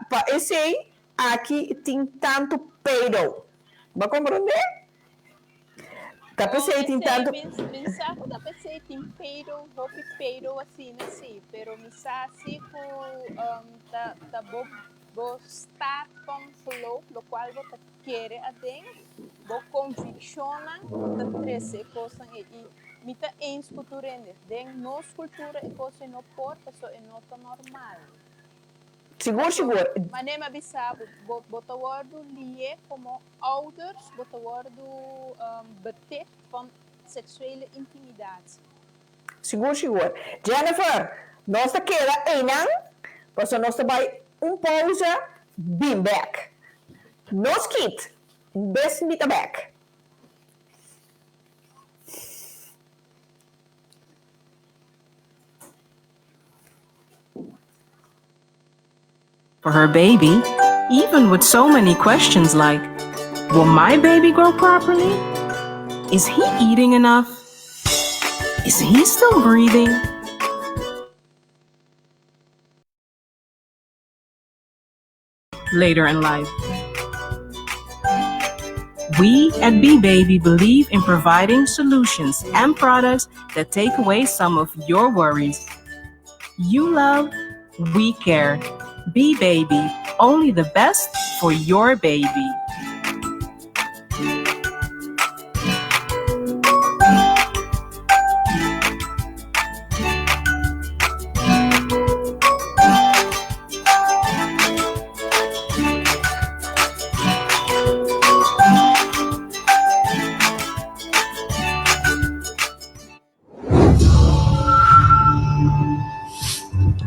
Pa esse aqui tem tanto peido. Vai compreender? Tá pensando tanto. Mensaje da PC tem peiro, roupa peiro assim, assim, pero mensaje com tá bo estar com flow, do qual você quer até, bo convicciona, da trece coisa e mita ens cultura den nos cultura e coisa não porta só é nota normal. Seguro. Mas nem me avisava, bota word lie como ouders, bota word beter van seksuele intimidatie. Seguro. Jennifer, nós te queda enang, pois nós te vai pausa, bim back. Nos kit, best meet back. For her baby, even with so many questions like, will my baby grow properly? Is he eating enough? Is he still breathing? Later in life. We at B-Baby believe in providing solutions and products that take away some of your worries. You love, we care. B-Baby, only the best for your baby.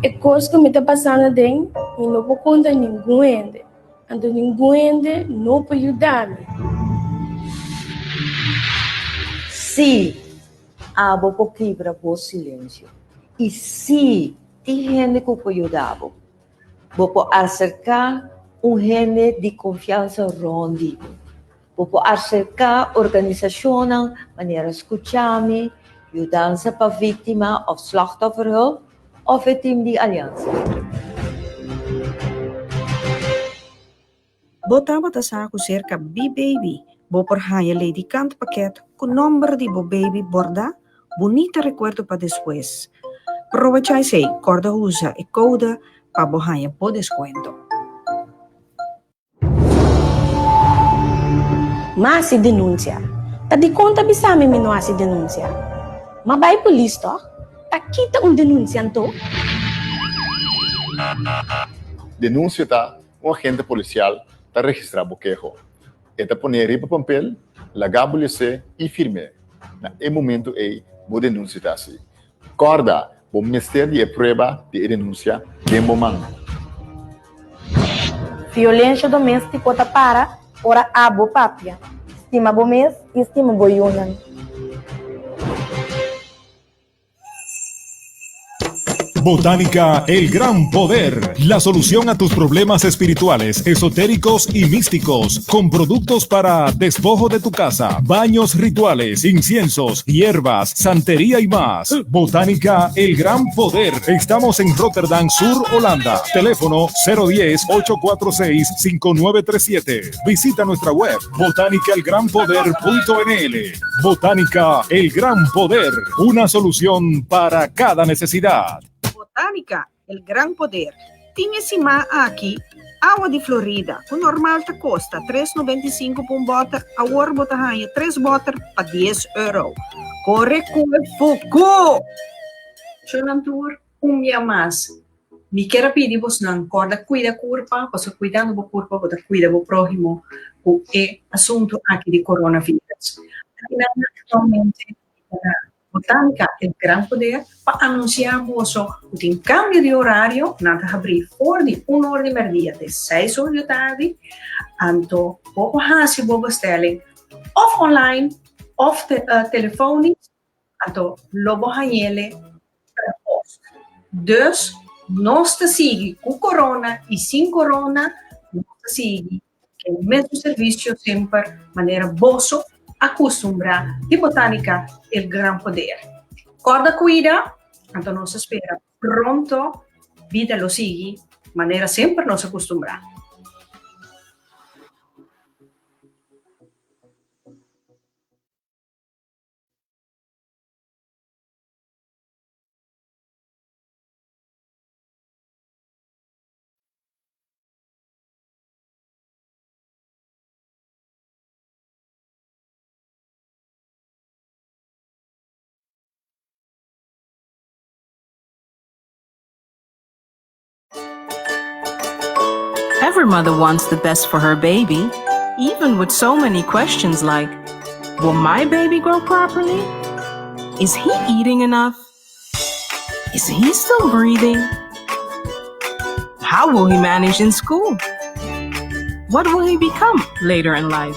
É coisa que me está passando dentro e não vou contar ninguém. Então ninguém não pode ajudar-me. Se a boca quebra o silêncio e se tem gente que pode ajudar, vou acercar gente de confiança ronde, vou acercar organisação maneira escutar-me, ajudança para vítima ou slachtofferhulp of het team de aliança. Botava sa ako cerca B-Baby, bo por haya lady canto paquete com nombre de bo baby borda, bonita recuerdo para después. Aprovechai sei, corda usa e code para bo haya po descuento. Mas se denuncia. Tá de conta bisame me não se denuncia. Mas vai polícia, tó? Tá quita denunciante? Denúncia tá, agente policial está registrado o queijo. Eta poner ripa papel, lagar a polícia e firme. Na momento o denúncia tá assim. Corda, o ministério de prova de denúncia de mão. Violência doméstica tá para, ora abo papia. Estima bo mês, estima bo yunan. Botánica El Gran Poder, la solución a tus problemas espirituales, esotéricos y místicos, con productos para despojo de tu casa, baños rituales, inciensos, hierbas, santería y más. Botánica El Gran Poder. Estamos en Rotterdam Sur, Holanda. Teléfono 010-846-5937. Visita nuestra web botánicaelgranpoder.nl. Botánica El Gran Poder, una solución para cada necesidad. Botánica, el gran poder. Tinha cima aqui, água de Florida, o normal te custa 3,95 por botter, agora bota ranha 3 botter para 10 euro. Corre com foco! Chanantur, dia mais. Me quero pedir vos não corda cuida curva, você cuidando do curva, você cuida do próximo, o assunto aqui de coronavírus. Atualmente, Botânica é grande poder para anunciar você que tem cambio de horário, nada abrir fora de 1 hora de meio-dia até 6 horas da tarde, então, pouco se você bestellen, of online, of telefonisch, então, lobo hanhele para post. Dus, nós te seguimos com corona e sem corona, nós te seguimos que o mesmo serviço sempre, maneira boa, acostumbra de Botânica el gran poder. Corda cuida, então nos espera pronto, vida lo sigue, maneira sempre nos acostumbra. Every mother wants the best for her baby, even with so many questions like, will my baby grow properly? Is he eating enough? Is he still breathing? How will he manage in school? What will he become later in life?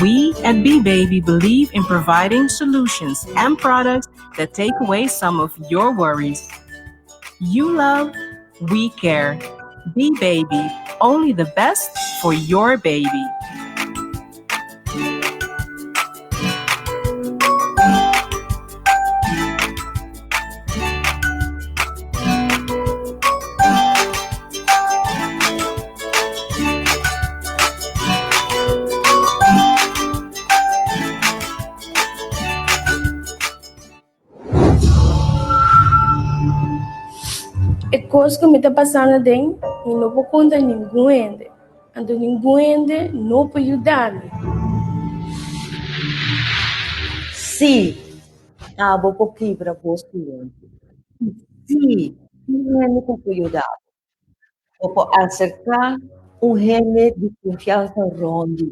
We at B-Baby believe in providing solutions and products that take away some of your worries. You love, we care. B-Baby, only the best for your baby. É coisa que me está passando dentro e não vou contar ninguém. Então ninguém não pode ajudar-me. Sim, vou pouquinho para você. Sim, ninguém pode ajudar. Vou acercar gene de confiança ronde.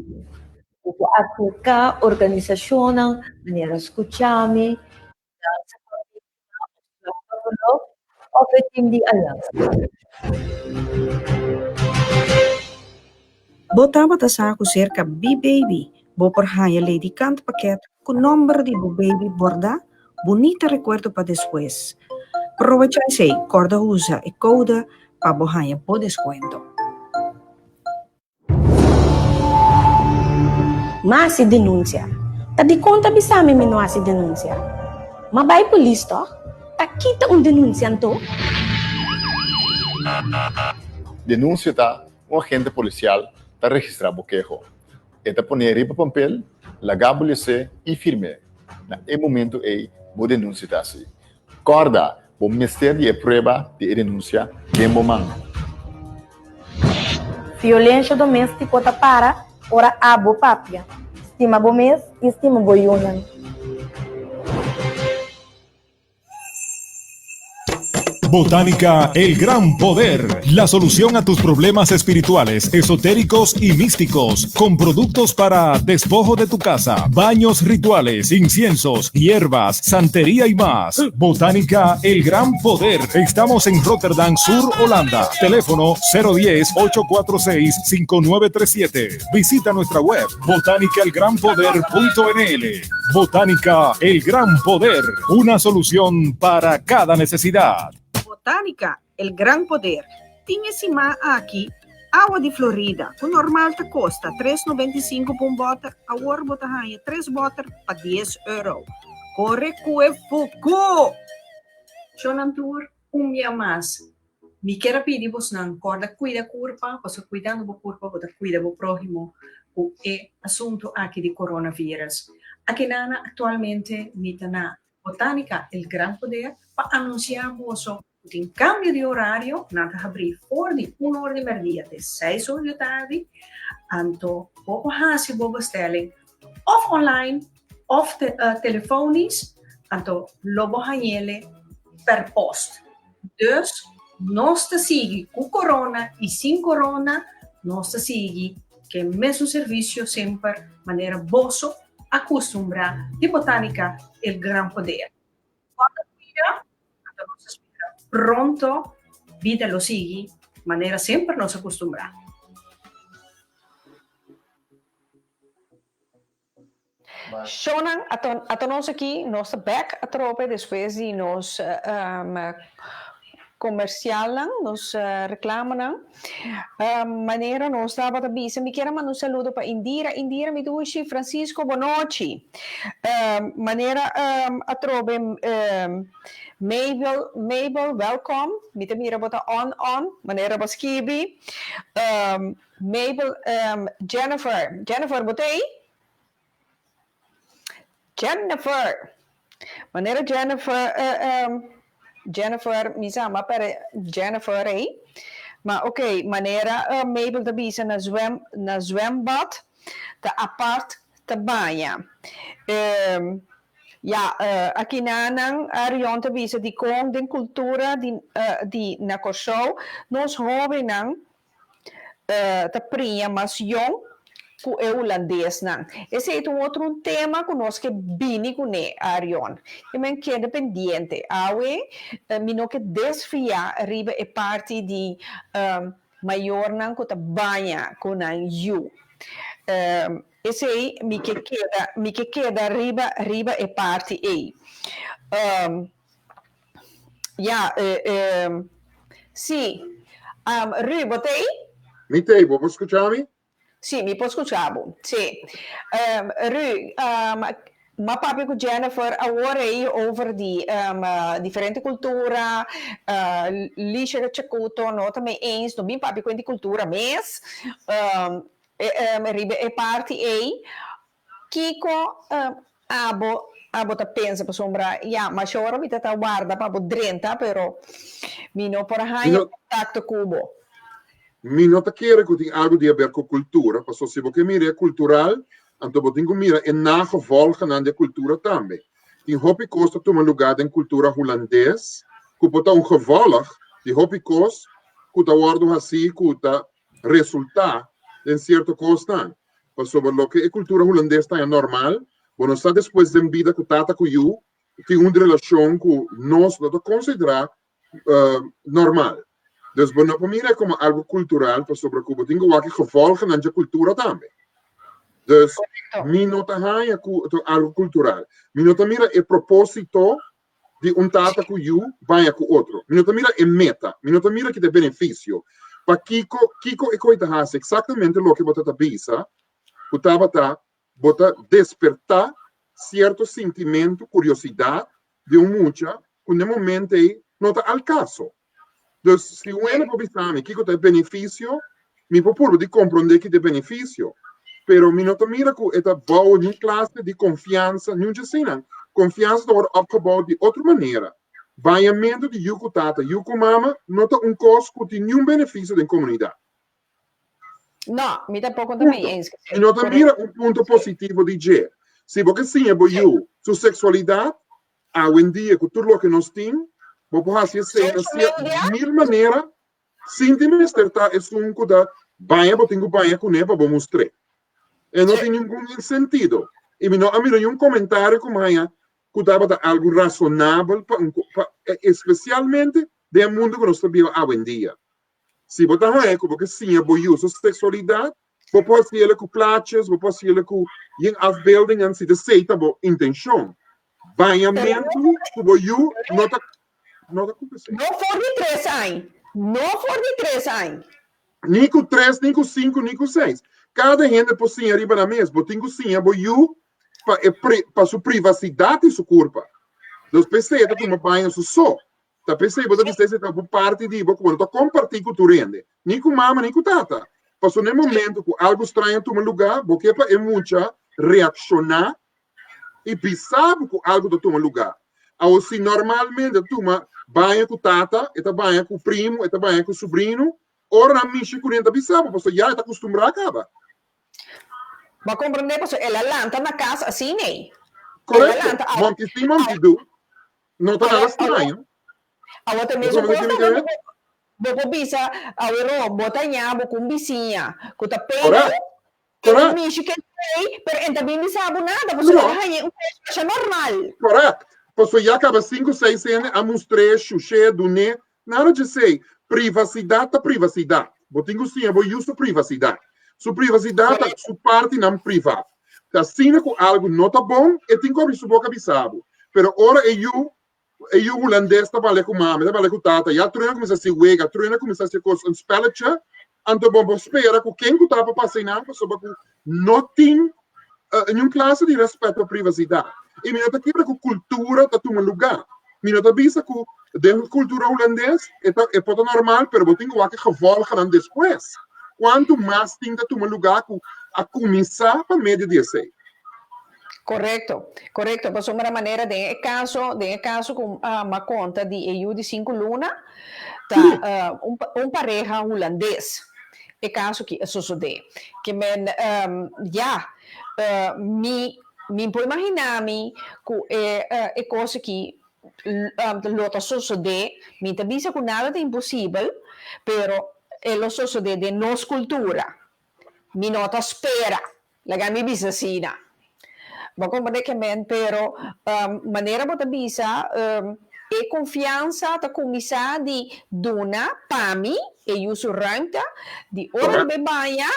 Vou acercar a organização, maneira escutar-me, operating di alam. Botava saco cerca B-Baby, bo por haya lady canto paquete con nombre de B-Baby borda, bonita recuerdo para después. Aprovechai sei, corda usa e code para bohanha por descuento. Mas se denuncia. Tá de conta bisame me não se denuncia. Mas vai polícia, tá kita denunciante. Denúncia tá agente policial está registrado quejo. Eta poner riba papel, lagable e firme. Na momento bo denúncia tá assim. Corda, o Ministério de Prova de Denúncia, bem bom. Violência doméstica tá para, ora abo papia. Estima bo mês, estima bo yunan. Botánica El Gran Poder, la solución a tus problemas espirituales, esotéricos y místicos, con productos para despojo de tu casa, baños rituales, inciensos, hierbas, santería y más. Botánica El Gran Poder. Estamos en Rotterdam Sur, Holanda. Teléfono 010-846-5937. Visita nuestra web botánicaelgranpoder.nl. Botánica El Gran Poder, una solución para cada necesidad. Botánica, el gran poder. Tinha cima aqui água de Florida, que normal te custa 3,95 por botter, agora bota raia 3 botter para 10 euro. Corre cue fuku! Jonantur, dia mais. Me quero pedir vos não corda cuida curpa, você cuidando do curpa, você cuida do próximo, o assunto aqui de coronavírus. Aqui na atualmente me na Botânica, el gran poder, para anunciar vos em cambio de horário, nada abrir for de 1 hora de merdia, de 6 horas da tarde, anto pouco hasi bobo stellen, of online, of telefonisch, anto lobo hanele per post. Dus, nós te sigue com corona e sem corona, nós te sigue que mesmo serviço sempre, maneira bosso, acostumbra de Botânica, el gran poder. Pronto, vida lo sigue, maneira sempre nos acostumbrar. Shonan, ato nós aqui, nossa back a tropa, depois de nós comercial, nos reclama, maneira nós dava a bisa. Me quero mandar saludo para Indira. Indira, me duche, Francisco, boa noite. Maneira a tropa, Mabel, welcome. Me te mira bota on, maneira baskibi. Mabel, Jennifer, botei? Jennifer, maneira Jennifer, mi sama per Jennifer, maar oké, maneira Mabel de bisa na zwembad, te apart te banja. Aqui nanang arion te bisa di kong den cultura di na Kosovo, nos hoben nang te prinha mas jong com o holandês não. Esse é outro tema que nós que bini com ne Arion. E men que dependente. Awe, me não que desfiar riba é parte de maior não que tá banha com a you. Esse aí me que queda riba é parte aí. Sim. Riba tem? Mi te, vuoi ascoltarmi? Sì, mi può ascoltare. Sì. Ma proprio con Jennifer, ora over di differenti culture, lì c'è cecuto, non mi eens, non mi proprio quindi cultura, mes, e parti e Kiko, abo ta pensa per sombra, ma c'è ora mi ta guarda proprio 30, però mi non por hai contatto cubo. Mi nota keren que tem algo de ver com cultura, porque se você mira cultural, então você tem que mirar e na gevolgen aan de cultura também. Tem hobby costa tomar lugar em cultura holandês, que pode gevolg, de hobby cost, que tá guardo assim, que tá resultar em certo costa. Mas sobre lo que é cultura holandesa tá normal, bueno, está depois de vida que tata com you, tem uma relação que nós não considerar normal. Dus we não mira como algo cultural, para sobre Cuba tem que gevolgen aan de cultura também. Dus mi nota haya algo cultural. Mi nota mira el propósito de un tata com you vaya com outro. Mi nota mira el meta. Mi nota mira que te beneficio. Para Kiko e coita hace exatamente lo que bota bisa, bota despertar certo sentimento, curiosidade de mucha, que no momento nota al caso. Dus se uno può pensare che è beneficio, mi propone di comprendere che è beneficio. Pero mi nota mira che è bouwen in classe di confianza, non c'è sina. Confianza wordt opgebouwd di otra maniera. Banhamento di yuko tata, yuko mama, nota un costo che non beneficio della comunità. No, mi tampoco também eens. Mi nota mira un punto positivo di G. Se você sim é you, sua sexualidade, hoje em dia, com tudo o que nós temos, Vou assim, mil maneiras, sentimos tá é um cuda banha, vou ter banha com neva, vou mostrar. E não tem nenhum sentido. E a mim um comentário com banha, cuda algo razonável, especialmente do mundo que nós vivemos hoje em dia. Se você não porque sim, vou usar sexualidade, vou fazer ele com plaatjes, vou fazer ele com afbeeldingen, se de seita, vou intenção. Banhamento, que vou usar, não for de 3 anos. Não for de 3 anos. Nem com 3, nem com 5, nem com 6. Cada gente por sim arriba na mesa, vou ter sim, vou para sua privacidade e sua culpa. Dos PC, tu me banha só. Tá PC, você precisa estar por parte de, quando tu compartilha com tu rende. Nem com mama, nem com tata. Passou no momento que algo estranho tu me lugar, porque é muita reaccionar e pensar com algo do tu me lugar. Ou se normalmente tu me banha com tata, eta banha com primo, eta banha com sobrinho, ora na minha corrente pensava, porque já está acostumado a acabar. Mas compreender, porque ela lanta na casa assim, né? Correto. Monte sim, monte do. Não está nada estranho. A outra mesmo coisa, vou bisa, a ero, bota nhabo com vizinha, com tapete, com michi que tem, pero enta bem sabe nada, você não é um coisa normal. Correto. Porque já acaba 5, 6 anos, a mostrar, chuché, duné, nada de ser. Privacidade é privacidade. Vou ter que sim, vou usar privacidade. Sua privacidade é sua parte não privada. Assim, com algo não está bom, e tem que abrir sua boca bisabo. Pero ora eu holandês trabalha com mama, trabalha com tata, já treina começa a se wega, treina começa a se coisa, um spelletje, então bom, espera que quem que estava passando, sobre que não tem nenhuma classe de respeito à privacidade. E minha tá quebra com cultura tá toma lugar. Minha tá visa que de cultura holandês é pode normal, pero botinho que gevolgen depois. Quanto mais tem que tomar lugar a começar para meio de ser. Correto. Por uma maneira, de caso com uma conta de EU de 5 luna, tá pareja holandês. É caso que sucede. Que me pode imaginar-me que é coisa que lota suceder, me avisa que nada é impossível, pero lo sucede de nossa cultura. Me nota espera, la me bisa sina. Ma compreende que pero maneira bota bisa e confiança ta começar de dona pami e uso ruimte de ora be banha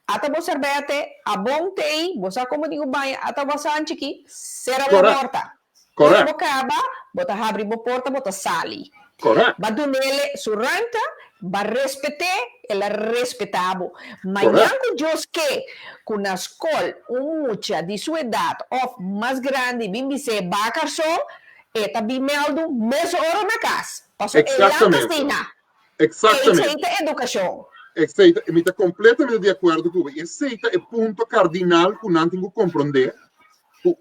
ata bo serbete a bom tei bosa como digo banha ata bosa anchiki será a porta. Correto. Bocaba bota abre bo porta bota sali. Correto. Ma donele su ruimte va respeitar, ela respeitava. Mas não Deus que com a escola, mucha de sua idade, ou mais grande, bem dizer, bacarso, e também meldo, mesmo hora na casa. Exatamente. É educação. Exato. Eu estou completamente de acordo com você. Esse é o ponto cardinal que não tenho que compreender.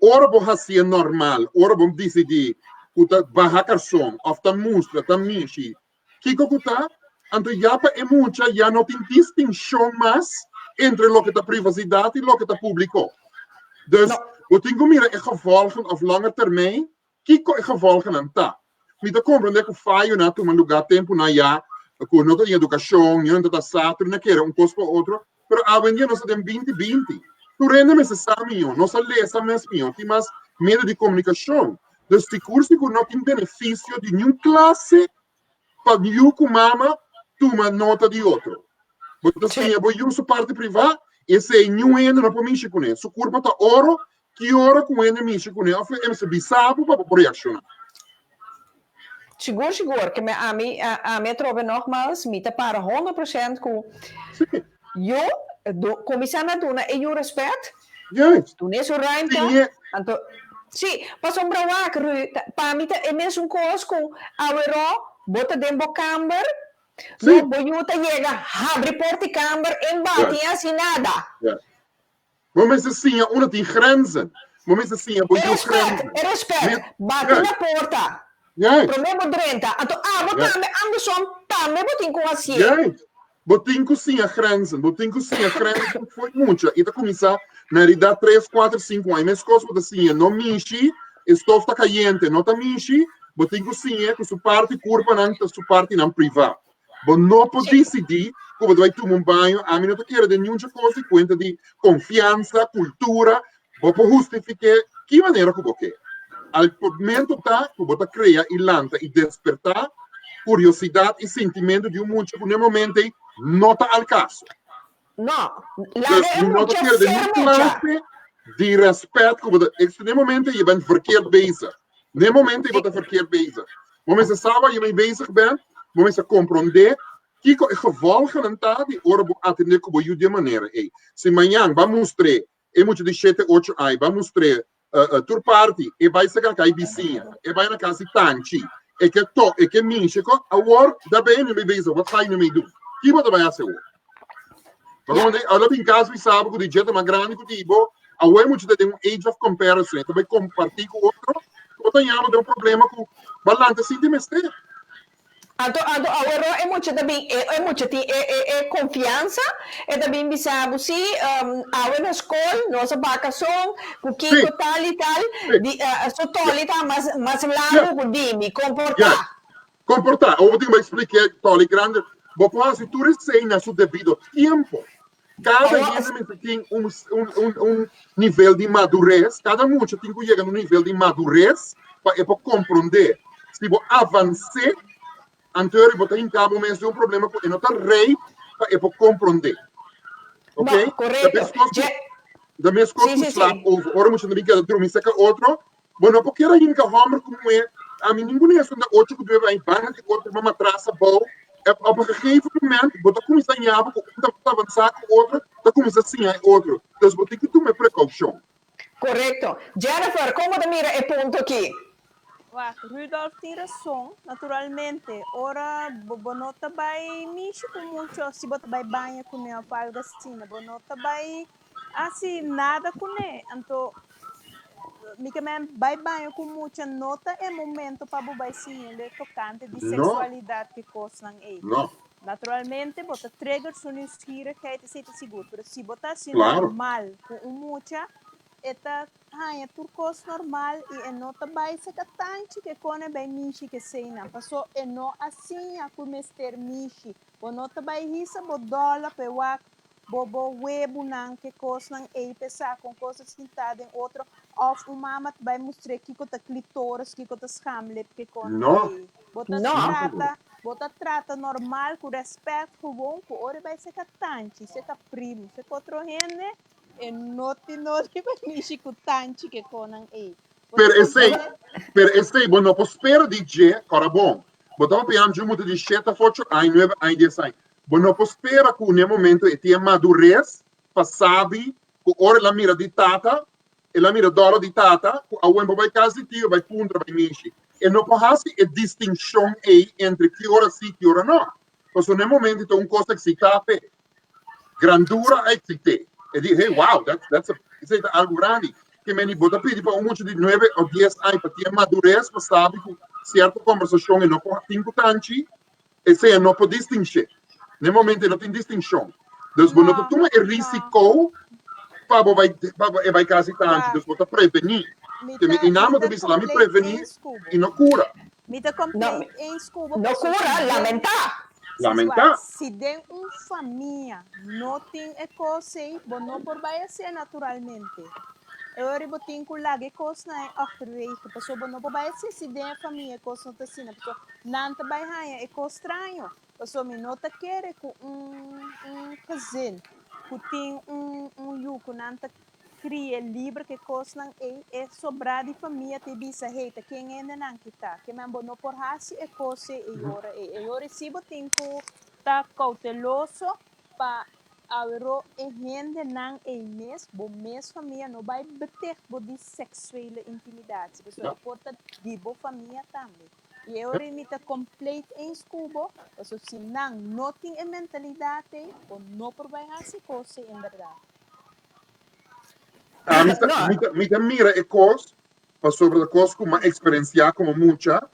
Ora vou fazer normal, ora vou decidir que bacarso, ou mostra, michi, que está então, é muita, já não tem distinção mais entre o que é privacidade e o que é público. Dus, eu tenho que mirar os gevolgen op lange termijn, que os gevolgen aan tá. Me dá compreender que o falho na tu lugar tempo na já, que não tem educação, não tem sato, não quer coisa para outro, mas a vendia nós temos 20. Tu rende me se sabe, nós lesa mesmo, tem mais meio de comunicação. Dus, die curso que não tem benefício de nenhuma classe para eu com mama toma nota de outro. Porque assim, eu vou usar parte privada, esse é nenhum ainda não pode mexer com ele. Sua curva está ouro, que hora com ele mexer com ele. Eu sou bizarro para reaccionar. Seguro, que a mim trobe nogmaals, me te para 100% com eu, começando a dona, e eu respeito. Tu nem sou ruimte. Então, sim, passou um brauac, para mim é mesmo coisa com a euro, bota dentro do camber, no boiuta chega, abre porta e camber, embate, assim nada. Vamos assim, uma tem grenzen. Vamos assim, respeito, bate na porta. Problema drenta. Então, botar Anderson, também botem com assim. Botem com sim a grenzen, foi muito. E tá começar, na realidade, 3, 4, 5 anos. Mas coisa assim, não mexe, estofa está caliente, não está mexe, botem cozinha com sua parte curva não sua parte não privada. Bom, não pode decidir como vai tomar um banho, a mim não quero de nenhuma consequência de confiança, cultura, vou justificar que maneira que você quer. Al momento tá, que você cria e lança e despertar curiosidade e sentimento de mundo que no momento não está ao caso. Não, Dus não quero de nenhuma classe de respeito que você no momento je bent verkeerd bezig. No momento je bent verkeerd bezig. Maar ze saben je mee bezig bent, maar ze compreender que o gevolgen en tá de ora atender como de maneira. Se amanhã vamos mostrar, é muito de 7, 8 aí, vamos mostrar tour party, e vai ser cá vizinha, e vai na casa tanti, e que minchico, agora da bem no meio bezig, wat ga je no meio doen? Que wat vai fazer hoje? Porque ela tem caso e sabe que o jeito mais grande que tipo, agora muito de um age of comparison, então vai compartilhar com outro, ou tem problema com balance assim de mestre. Agora é muito também é confiança e também bisa busi agora na escola nossa vacação o que tal e tal só tolita mas lá no dimi comportar ou tem que explicar toli grande vou fazer tudo sem na seu devido tempo cada gente tem nível de madurez cada muito tem que chegar no nível de madurez para compreender se vou avançar anterior botar em cabo mesmo um problema com não tá rei para compreender, ok? No, correto. Da mesma coisa que slap over, ora muito também que dormir seca outro, bueno porque era ainda homem como é, a mim ninguém é da outro que deve ir para que outro uma matraça bom, é para que gegeven momento botar como ensinava com tá avançar com outro, tá como assim é outro, então botar que tu me precaução. Correto. Jennifer, como te mira é ponto aqui? Rudolf tem razão, naturalmente. Ora, bonota vai mexer com muito, se bota vai banha com ele, faz assim, bonota vai assim, nada com ele. Então, me que vai banha com muita nota é momento para vai sim, ele tocante de sexualidade que costam aí. Naturalmente, bota trigger sunisquira que é te seguro, mas se botar assim normal com muita eta hanya turcos normal e enota vai se catanchi que cone bem mishi que seina passou eno assim a comester mishi bonota vai hisa bodola pewak bobo webo nan que cosnan e pesar com coisas sentadas em outro of umama vai mostrar que cota clitoris que cota schamlip que cone bota trata normal com respeito com bom com ora vai se catanchi se caprimo se outro rene e noti vai mishi com tanti que conan e per esse bom não posso esperar DJ cara bom botava piam de muito de 7 foto ai 9 ai 10 ai bom não posso esperar que no momento e tinha madurez para sabe que ora la mira di tata e la mira dolo di tata a um vai casa tio vai contra vai mishi e não pode a distinção aí entre que hora sim que hora não porque no momento tem coisa que se cape grandura é que tem e diz, hey, wow, isso é algo grande. Que me bota pedir para muito de 9 ou 10 anos para ter madurez, para saber que certa conversação não pode ter tanto, e se não pode distinguir. No momento não tem distinção. Então, quando tu é risco, para vai quase tanto, então você prevenir. Que me inama de bisla, me prevenir e não cura. Me te complain em Cuba. Não cura, lamentar. Se tem família, não tem coisa, não por vai ser naturalmente. Eu tenho que lá que coisa é achterwege, pessoa não por vai ser se tem família coisa não assim, pessoa não te vai ganhar é coisa estranho, pessoa me não te quer com cousin, que tem yuco não te cria livre que coisa não é sobrar de família te bisa heita quem é não kita, que me não por hasi é coisa e ora se tem que estar cauteloso para avero e gente não é mes família não vai beter de sexual intimidade, pessoa porta de boa família também. E eu remita complete em escubo, porque se não tem a mentalidade, ou não por vai hasi coisa em verdade. Mira e coisa, para sobre a coisa com uma experiência como muita,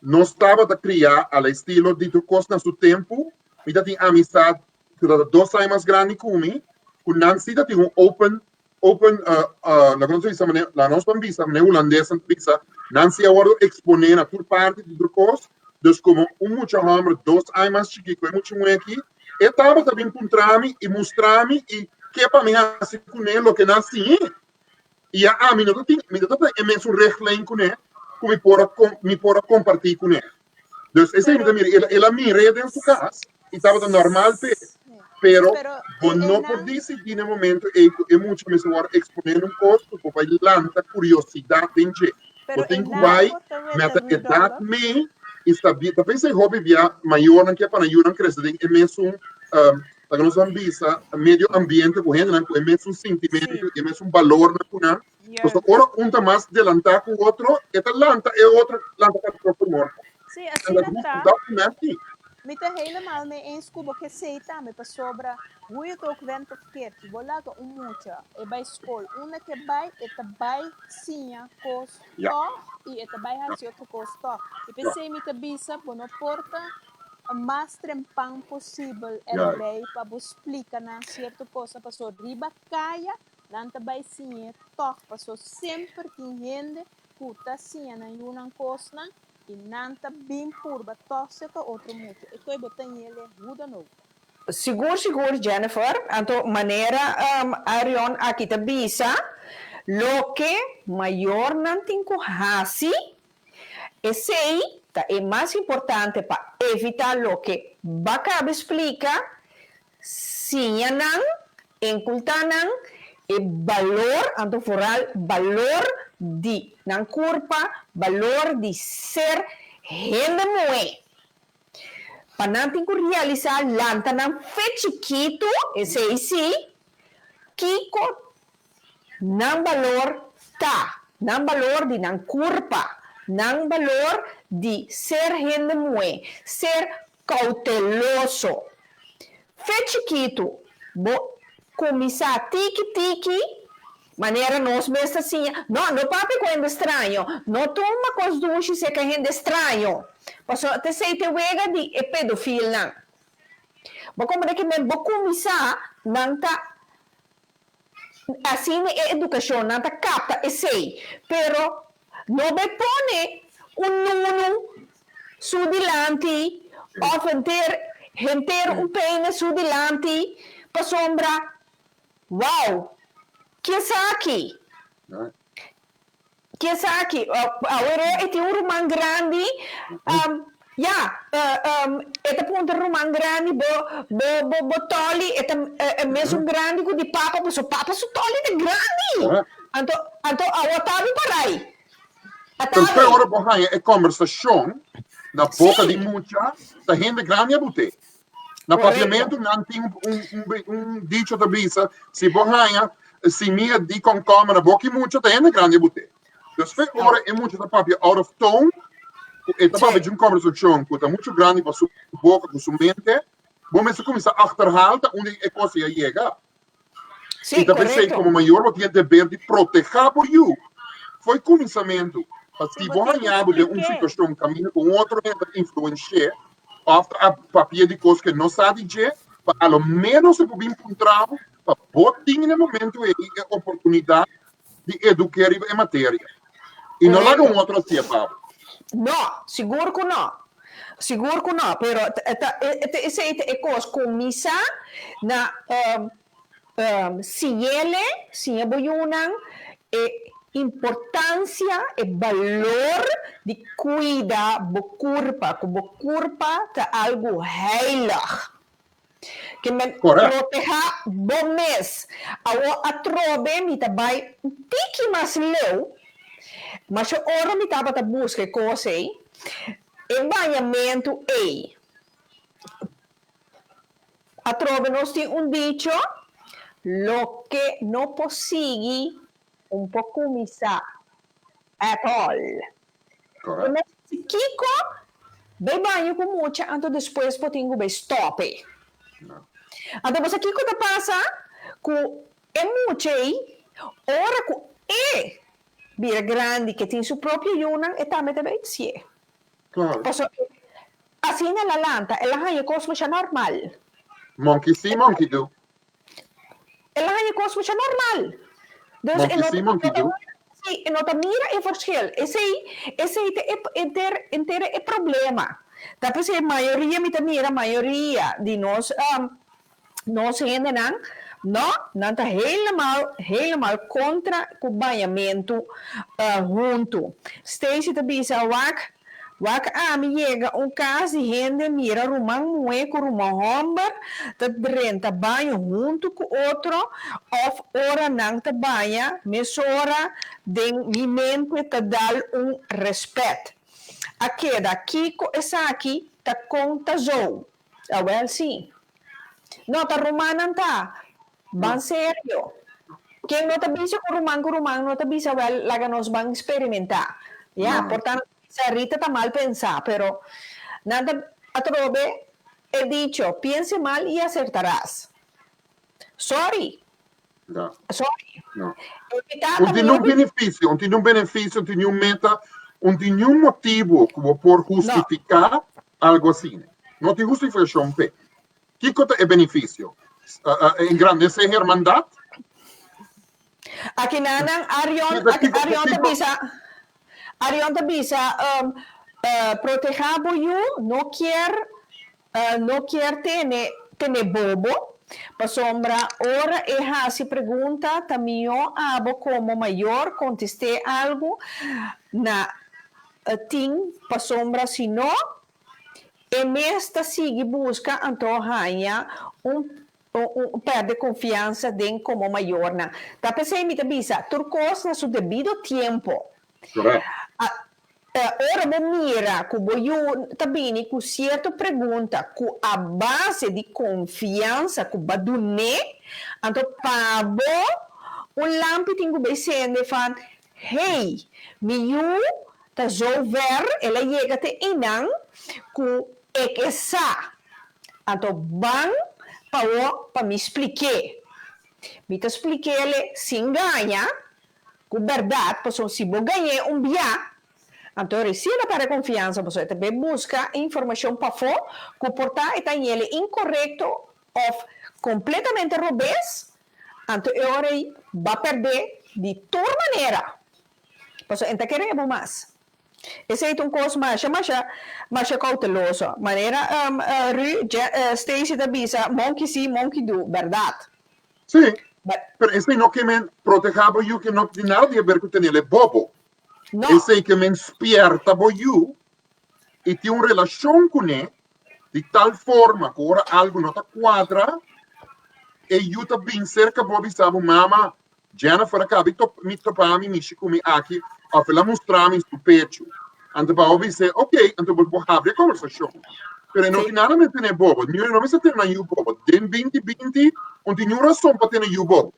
não estava a criar ao estilo de tu coisa no seu tempo, mira tem amizade que dá 2 anos mais grande que mim, com Nancy tem open open, la cosa la nostra visa, né holandesa visa, não se agora exponer a tua parte de coisa, dus como muita hambre, dois anos mais chiquito, é muito aqui, e tava também encontrar-me e mostrar-me e que para mim assim com ele que nasci, e a mim não tem, é mesmo recht com ele, como me pode compartilhar com ele. Dus esse é ela me rede em sua casa, e estava normal, pero não por decidir no momento é muito mais agora exponendo coisa, porque vai lançar curiosidade em gente. Eu tenho que vai, meta idade me, está bem, tá pensei hobby via maior não que para ajudar a crescer, é mesmo a nossa ambição, meio ambiente com gente, é mesmo sentimento, é mesmo valor na cuna. Então agora um mais adelantar com o outro, esta lanta é outra lanta que está morta. Sim, assim está. Me tá helemaal mee eens, Kuba, que sei também para sobra, hoe je het ook went of keert, je wil laten mucha, e bij school, una que bij, eta bij sinha, cos, toch, e eta bij has outro cos, toch. E pensei, me tá bisa, bono porta, o mais trempão possível, era bem, para você explicar, na certa coisa, para sua riba caia, lanta bij sinha, toch, para sua sempre tem gente, puta sinha, na uma coisa, e nanta bem curva, tóxica, outro muito. E tu botando ele, muda novo. Seguro, Jennifer. Então, maneira, Arion, aqui tá bisa, lo que maior não tem corrasi, esse aí é mais importante para evitar lo que Bacaba explica, sim, não, encultar não, e valor, então, foral, valor de não culpa, valor de ser gente mué. Para não ter que realizar lanta não fe chiquito, esse aí sim, kiko não valor tá, não valor de não culpa, não valor de ser gente mué, ser cauteloso. Fe chiquito, começar tiki-tiki, maneira nós mesmos assim, não papi quando estranho, não toma coisa doce se que a gente estranho, porque até sei te wega de pedofilo não, mas como é que me vou começar, não tá, assim é educação, não tá capta, e sei, pero não me pone nuno su dilante, ou ter pene su dilante, para sombra, wow, Kiyosaki. Agora é um romã grande. Esta ponta romã grande, toli, é mesmo grande que de papa, mas o papa su toli é grande. Então, agora tá para aí. Então, agora é conversação na boca de muita, da gente grande a botar. No papiamento não tem dicho da bisa, se borranha, se minha di com câmera, boca muito, tem na grande bote. Então, agora é muito da papia out of tone, e da papia de uma conversação que é muito grande para sua boca, com sua mente, vamos começar a achterhalen onde a coisa ia chegar. E também sei como maior, você tem dever de proteger por you. Foi começamento. Mas se borranhava de uma situação caminho com outro gente influenciar, a papia de coisas que não sabe dizer, para ao menos se pode encontrar, para botar no momento a oportunidade de educar em matéria. E não larga outro assim, Pablo. Não, seguro que não. Pero essa é coisa começa na se boiunan importância e valor de cuidar do corpo, que o corpo é algo heilig. Que me proteja bom mês. A trobe me vai um tique mais leu, mas ora me estava a buscar coisa aí. Banhamento é. A trobe nós tem dicho, lo que não consegue pouco começar at all. Correto. Se Kiko vai banho com muita, então depois potinho vai stop. Então você Kiko te passa com muita aí, ora com vira grande que tem sua própria yuna e também deve ser. Claro. Assim na lanta, ela é cosmos normal. Monkey see, monkey do. Ela é cosmos normal. Dus Monkey see, monkey do. e nota mira o verschil. Esse é inteiro problema. Tapi se maioria mira, maioria de nós ainda não está helemaal contra o banhamento junto. Steeds te bisa wak me chega caso de gente mira rumang muhé com rumang homber, dat renta banho junto com outro, of ora não te banha, mas ora de mente te dar respeito. Aqui essa aqui tá conta zo. Well, sim. Não, tá rumana tá. Ban sério. Quem não tá bisa com rumang, não tá bisa, well, laga nós vamos experimentar. Portanto, essa Rita tá mal pensar, pero nada atrobe, he dicho, piense mal y acertarás. Sorry. No. Sorry. No. Non tem nenhum benefício, não tem nenhum meta, não tem nenhum motivo por justificar algo assim. Não tem justificação. Que é benefício? Engrandecer a hermandad? Aqui nanang Arion te bisa proteger boyu, no quer tener bobo. Pa sombra, ora se pergunta também abo como maior conteste algo na ting pa sombra se não e mesta sigue busca antohanha perde confiança em como maior na. Tá pensei me bisa turcos na seu devido tempo. Correto. Ora mira que boiu também com certa pergunta com a base de confiança que badune então pabo lampi tingo becende fan hey miu ta zover ela chega te inang ku ekesa então bang pa me explique me te explique ele se ganha com verdade posso se bo ganhar bia. Então, se não para confiança, você também busca informação para fora, comportar e tem ele incorreto ou completamente robês, então agora vai perder de toda maneira. Então, não queremos mais. Esse é coisa mais cauteloso. Maneira, Stacy da bisa, monkey see, monkey do, verdade? Sim, mas esse não que me protegava eu que não tem nada a ver com ele bobo. No. Eu sei que me despierta boiú e tem uma relação com ele de tal forma que ora algo não está quadra e eu também cerca bobi sabe mama Jennifer acaba me topar me comigo aqui a ela mostrar me o pecho então bobi dizer ok então vou abrir a conversação pero não tem nada a ter bobo não me tem na you bobo tem 20 onde tem uma razão para ter you bobo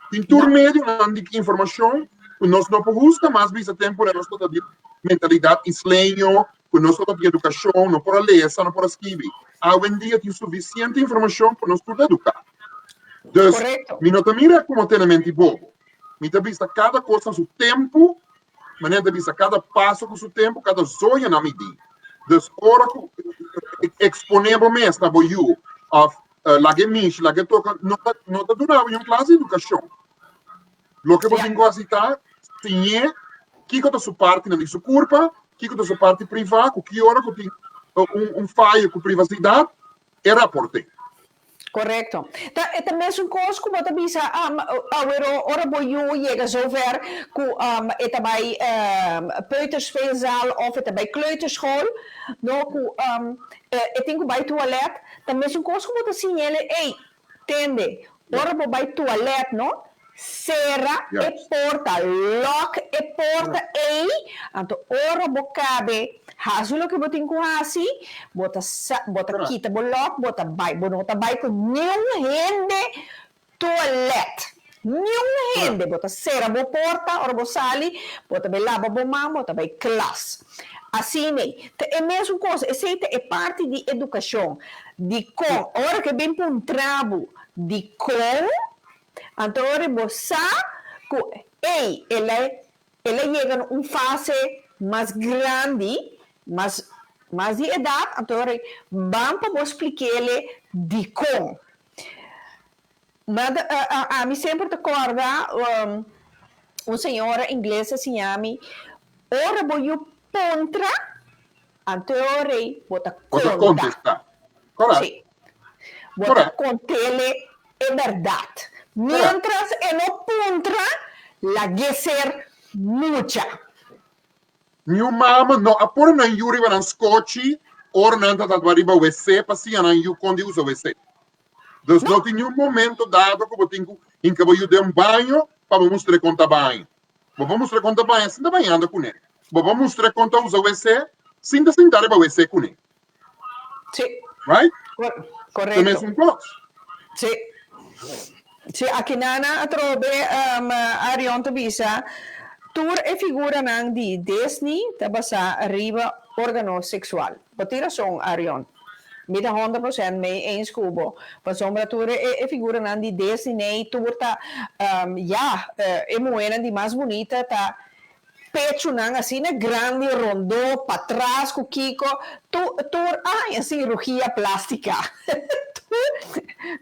tem tur meio de informação nós não podemos mais visa tempo de nossa mentalidade islenho, que nós temos educação, não para ler, não para escrever. Hoje em dia tem suficiente informação para nós poder educar. Então, me não mira como ter mente bobo. Me vista cada coisa no seu tempo, me vista cada passo com o seu tempo, cada zoia na medida. Então, ora exponemos mesmo na boiú, la que mexe, la que toca, não está dando uma classe de educação. Lo que você gosta tinha que a sua parte na sua culpa, que a sua parte privada, que hora que tem falha com privacidade, é raporte. Correto. É mesmo coisa como você bisa, ora boiu chega zover que também peuterspeelzaal of também kleuterschool, no que tem que vai toilet, também mesmo coisa como você signale, ei, tende, ora vai toilet, no? Serra e porta, lock e porta, então ora bocabe, hasulo que botin com hasi, bota kita bolok, bota vai com nenhum rende toilet, nenhum rende, bota serra bo porta, ora bo sali, bota bem lava bo mão, bota bem classe. Assim, é a mesma coisa, essa é parte de educação, de com, ora que vem para trabo, de com, então, você ele chega em fase mais grande, mais de idade, então, vamos para explicar ele de como. Mas, a mim sempre recorda senhora inglesa se chama ora voglio contra anteriore bota Bota conta. contestar. Correto. Sim. Bota contele é verdade. Mientras no contra la geser mucha. Meu mama no apor na yuri van scotchi or nanta dat variba WC passia na yu quando usa WC. Dus não tem nenhum momento dado que eu tenho em que eu dei banho para mostrar conta banho. Vou mostrar conta banho sem banhando com ele. Vou mostrar conta usa WC sem sentar para WC com ele. Sim. Right? Correto. Também são coisas. Sim. Sim, aqui na trobe Arion Tabisa tur e figura nang di Disney tabasa arriba órgano sexual. Potira song Arion. Mida 100% mee eens kubo. Pa sombra tur e figura nang di Disney nei turta muena di mais bonita ta pecho nang assim na grande rondo para trás com Kiko tur assim cirurgia plástica.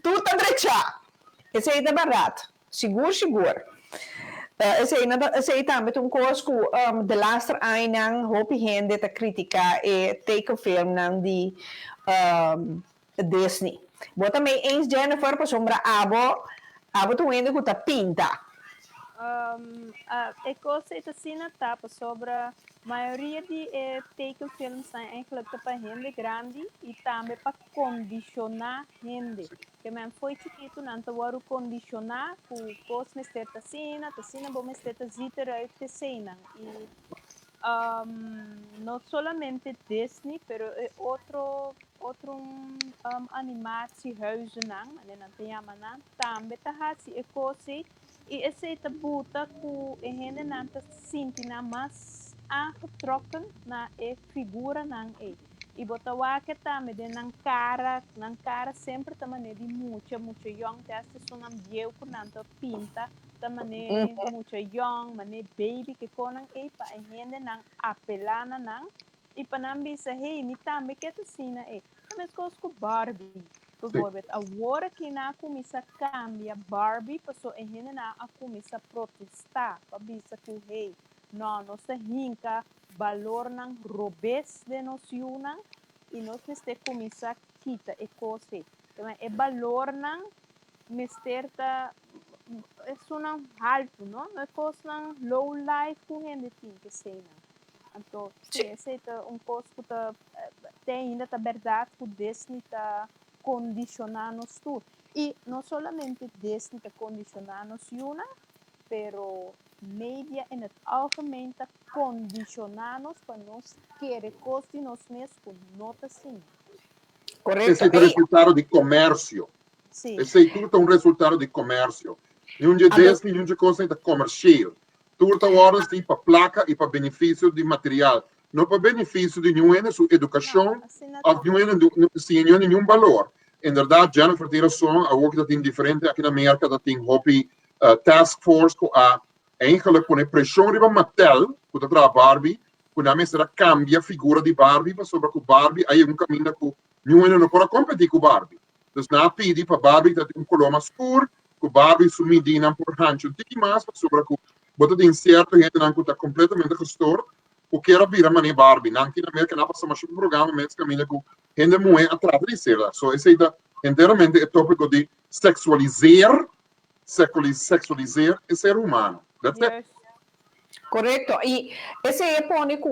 tur tá drecha. Esse aí é barato. Seguro. Esse aí também tem um coisa de lastre aí nang hopi gente ta critica e tekenfilm nang di Disney. Bota me eens Jennifer pa sombra abo tu ainda que tá pinta. A coisa é assim na tapa sobre a maioria de tekenfilms são eigenlijk para gente grande e também para condicionar gente. Que man foi chiquito não te waru condicionar com coisas mister tacina bom mister ziter uit de cena e não solamente Disney, pero outro animatiehuizen nang, não tem amana, também tá hasi e coisa e esse tá buta com e gente não tá sentindo mais aangetrokken na figura nang e bota wake também de nang cara sempre tá mané de mucha young te as sunam vieu com nanto pinta tá mané mucha young mané baby que konang pa e gente nang apelana nang e pa nang bisa hey mi também que tá sina também com Barbie. Bijvoorbeeld, agora que na começa cambia Barbie, passou em gente na começa protestar, para bisa que hey, não se hinca valor nang robes de nós yunang e nós neste começa kita e coisa. Então é valor nang mister ta é sunang alto, não? Não é coisa nang low life com gente tem que ser. Então, esse é coisa que tem ainda a verdade que Disney tá condicionar-nos tudo. E não somente Disney está condicionar-nos uma, pero mídia em het algemeen está condicionar-nos para nós querer coisas de nós mesmos com nota sim. Correto. Esse é o resultado de comércio. Sim. Esse é tudo um resultado de comércio. Nenhum de Disney, nenhum de coisa é comercial. Tudo agora tem para placa e para benefício de material. Não para benefício de nenhuma sua educação, ou de nenhum valor. Em verdade, Jennifer tem razão, a work dat in diferente aqui na América, dat tem hobby task force, eigenlijk com a pressão de Mattel, que está a Barbie, quando a mestra cambia a figura de Barbie, para sobre que Barbie, aí caminho que nenhuma não pode competir com Barbie. Então, na pedi para Barbie, que tem color mais escuro, que Barbie sumidina por rancho, tem mais, para sobre que bota tem certo, gente não está completamente gestor, o que era vir a maneira Barbie, não que na América não passa mais um programa, mas caminha com gente muito atrás de ser. So, esse é inteiramente o tópico de sexualizar o ser humano. That's it. Correto. E esse é pônico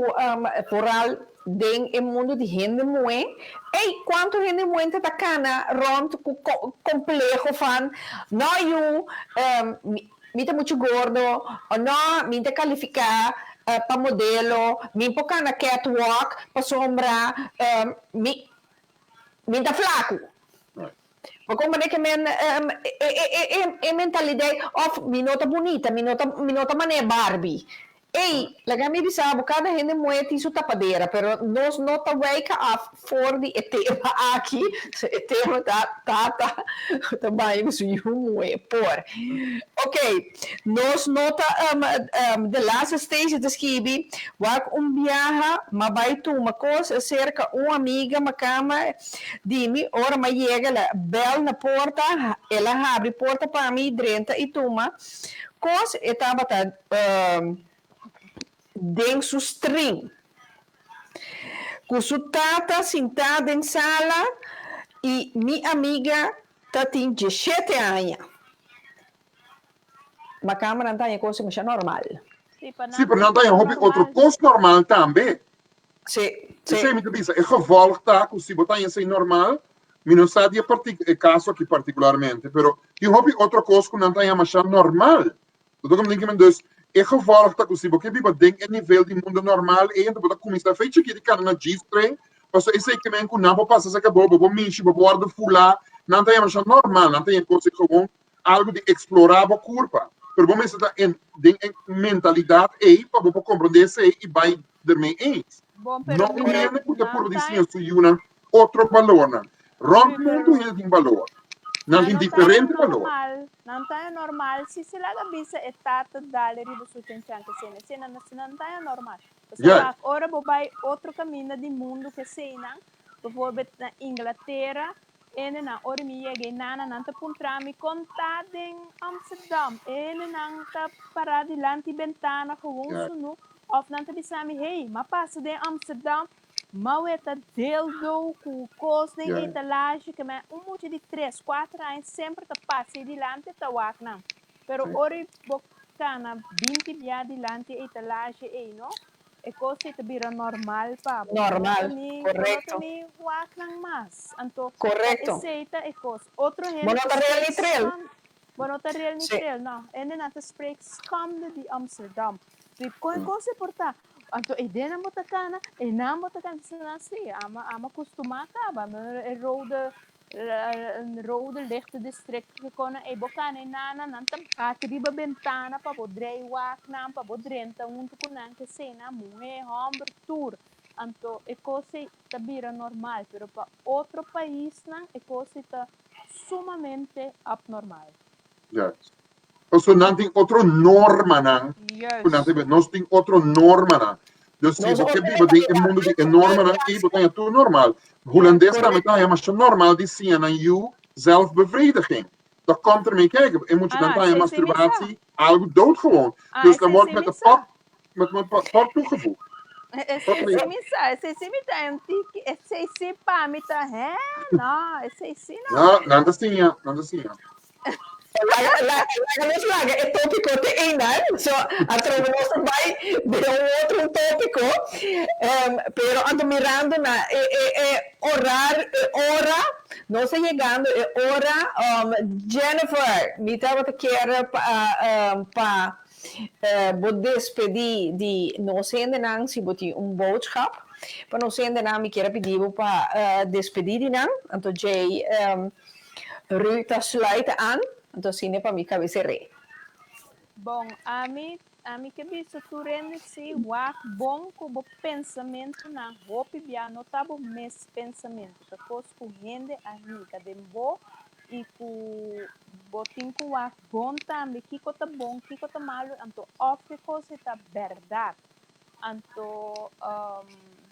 foral dentro do mundo de gente muito. E quanto gente muito está cana, rond, complexo, fan, não eu, me muito gordo, ou não, me qualificar para modelo, me pouca na catwalk, para sombra, me tá flaco. Porque como é que a mentalidade of minota bonita, minota mané Barbie. Ei, laga me bisa cada gente moe tisu tapadeira, pero nós não tá wake up for the tema aqui, tema tata também isso moe por. Ok, nós nota the last stage da skibi, wak viaja, ma vai tu uma coisa cerca uma amiga, uma cama, dimi, ora ma chega la bel na porta, ela abre porta para mim, drenta e tuma Cos estava dentro su string. Com su tata sentada em sala e minha amiga tem 17 anos. Mas a câmera não é coisa que é normal. Sim, pero não tem outro coisa normal também. Sim, sim. Isso é muito bizarro. É gevolg tá, que se botar em normal, mas não sabe o caso aqui particularmente, pero tem outra coisa que não tem a machar normal. Então, como digo, dus, é gevolg tá, que se você vive dentro do nível de mundo normal, e então você começa a feito que de cara na G-string, mas isso é que vem com não passa se acabou, vou mexer, vou guardar fular, não tem a machar normal, não tem coisa que gewoon algo de explorar a curva. Pero vamos estar em mentalidade aí para você compreender isso e vai dormir eens. Bom, pero não é que você por dizer isso outro valor, rompe muito ele tem valor, não tem diferente valor. Não tá normal. Se se lá bisa é tata dale ribo su tenchan que cena não tá normal. Você vai ora vai outro caminho de mundo que cena, bijvoorbeeld na Inglaterra. Ene na ori mi yege nana nanta puntra mi conta in Amsterdam. Ene nanta paradi lanti bentana gewoon sunu. Of nanta bisami hey, ma passa de Amsterdam. Mau eta dildo com coisa de etalagem que me monte de 3, 4 anos sempre te passa de lante te wak não. Pero ori bocana 20 dia de lante etalagem ei no. E coisa te vira normal pa. Normal, correto. Mi wak nang mas. Anto correto. Aceita e coisa. Outro gente Monotareel nitrel. Monotareel nitrel, não. En dan te spreek schande die Amsterdam. Die coisa porta. Anto idena mo takana, na mo takana sinasi, ama costumata, ba, rode lichte district gekomen, bocana nana, nantam atriba bentana, pa podrei wak nam, pa podrenta, kunan que cena, muhé, hamburg, tour. Anto coisa tabira normal, pero para outro país, não, coisa está sumamente abnormal. Yes. Also, não tem outra norma, não. Nós tem outra norma, não. Dus se você vive dentro do mundo de norma, não, e você é tudo normal. Holandês também é mas normal de zien aan you zelfbevrediging. Dat komt ermee kijken. Je moet je dan aan je masturbatie algo doodgewoon. Dus dan wordt met de pot toegevoegd. Esse me tá antigo, esse pá me tá, não, esse não. Não, nada assim, nada assim. Laga, é tópico te ainda, so através vai de outro tópico, pero ando mirando na orar, hora, não sei chegando, hora, Jennifer, me estava querendo para vou despedir de nós ainda não se botar boodschap, para nós ainda não me quero pedir para despedir de não, então já Ruta sluiten aan. Então, sim, para mim, cabeça rei. Bom, a mim que bicho tu rende se wak bom como pensamento na roupa bia notabo mes pensamento. Que coisa com rende a rica de bo e com botin com wak bom também. Que coisa bom, que coisa malo. Então, of que coisa tá verdade. Então,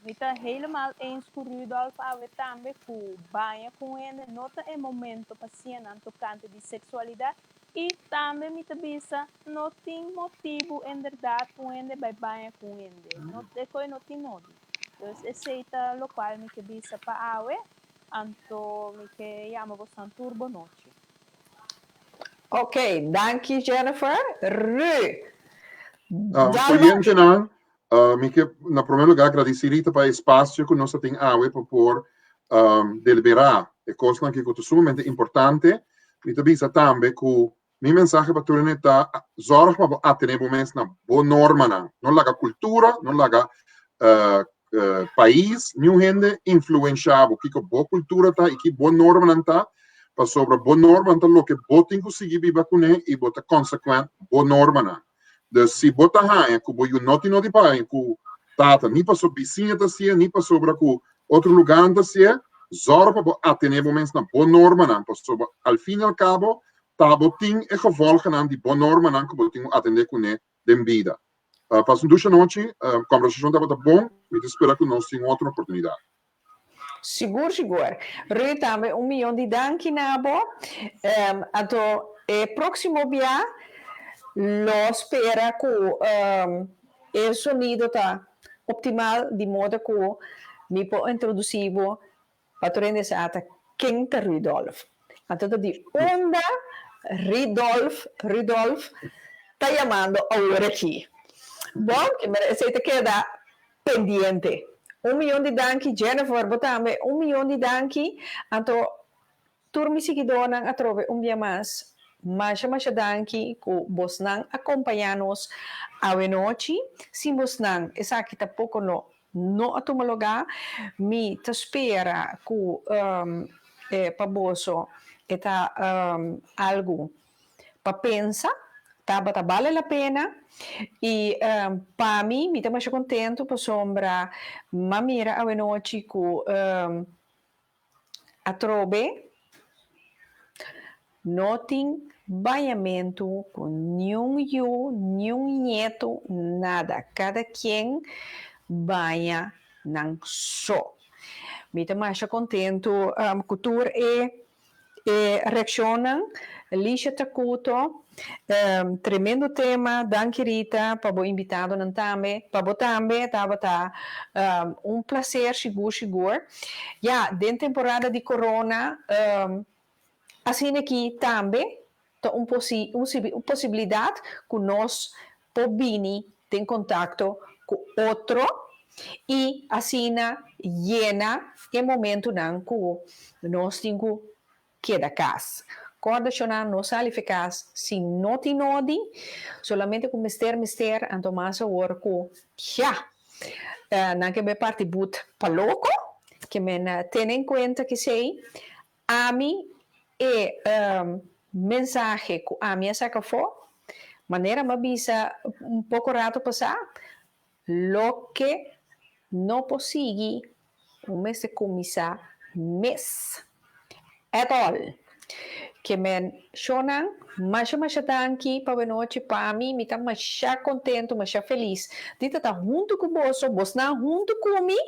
está helemaal eens com o Rudolf Awe também com banha com ele. Nota é momento paciente na tocante de sexualidade. E também me tabisa não tem motivo em verdade com ele vai banha com ele. Não é coisa não tem nada. Então esse é o local me tabisa para Awe. Então me que chama você turbo noite. Ok, danke Jennifer. Cliente não. Na primeiro lugar, agradecer para o espaço que nós temos para poder deliberar. É coisa que é sumamente importante. E também também que minha mensagem para todos é zorg para ter momentos na boa norma. Não laga cultura, não laga país, nenhum gente influenciado. Que boa cultura está e que boa norma está. Para sobre boa norma, então o que botem conseguir viver com ele e botar consequente boa norma. Dus se botar raia, que o noti não de pai, que tata, nem para sobre vizinha da cia, nem para sobre outro lugar da cia, zorg para ter momentos na boa norma, não, para sobre, al fim e al cabo, tá botin e gevolgen não de boa norma, não, que botin atender com ele de vida. Para um ducha noite, conversação tá muito bom, e espero que nós tenhamos outra oportunidade. Seguro. Rui também milhão de dank nabo. Então, próximo dia lo espera que o sonido está optimal, de modo que me pode introduzir patrão de sata Quinta Rudolf. Então, de onda Rudolf está chamando agora aqui. Bom, que merece queda pendiente. 1 milhão de danki, Jennifer, botame 1 milhão de danki. Então, turmi seguidora a trove dia mais. Mas danki, que vos não acompanhamos a noite. Se vos não, essa aqui tá pouco no atomologar, me te espera que para boso está algo para pensar, tá vale a pena. E para mim, me estou contento por sombra, mira a noite que a trove não tem banhamento com nenhum neto, nada. Cada quem banha não só. Me estou mais contento cultura reaccionam, lixa tacuto, tremendo tema, danke Rita, para o invitado não também, para o também, prazer, seguro. Já, dentro da temporada de corona, assim aqui também, uma possibilidade que nós podemos ter contato com outro e assim llena o momento não que nós temos que da casa. Corda chona não sai eficaz se não tem nodi, solamente com mister, então mais a hora que já não que me parte but para louco, que me tem em conta que sei, a mim mensagem que a minha saca for, maneira me avisa pouco rato passar, lo que não consigo o mês de começar mês. At all. Que men shonan, mas danki para noite para mim, me tá mais contento, mais feliz. Dita tá junto com vos não junto comigo.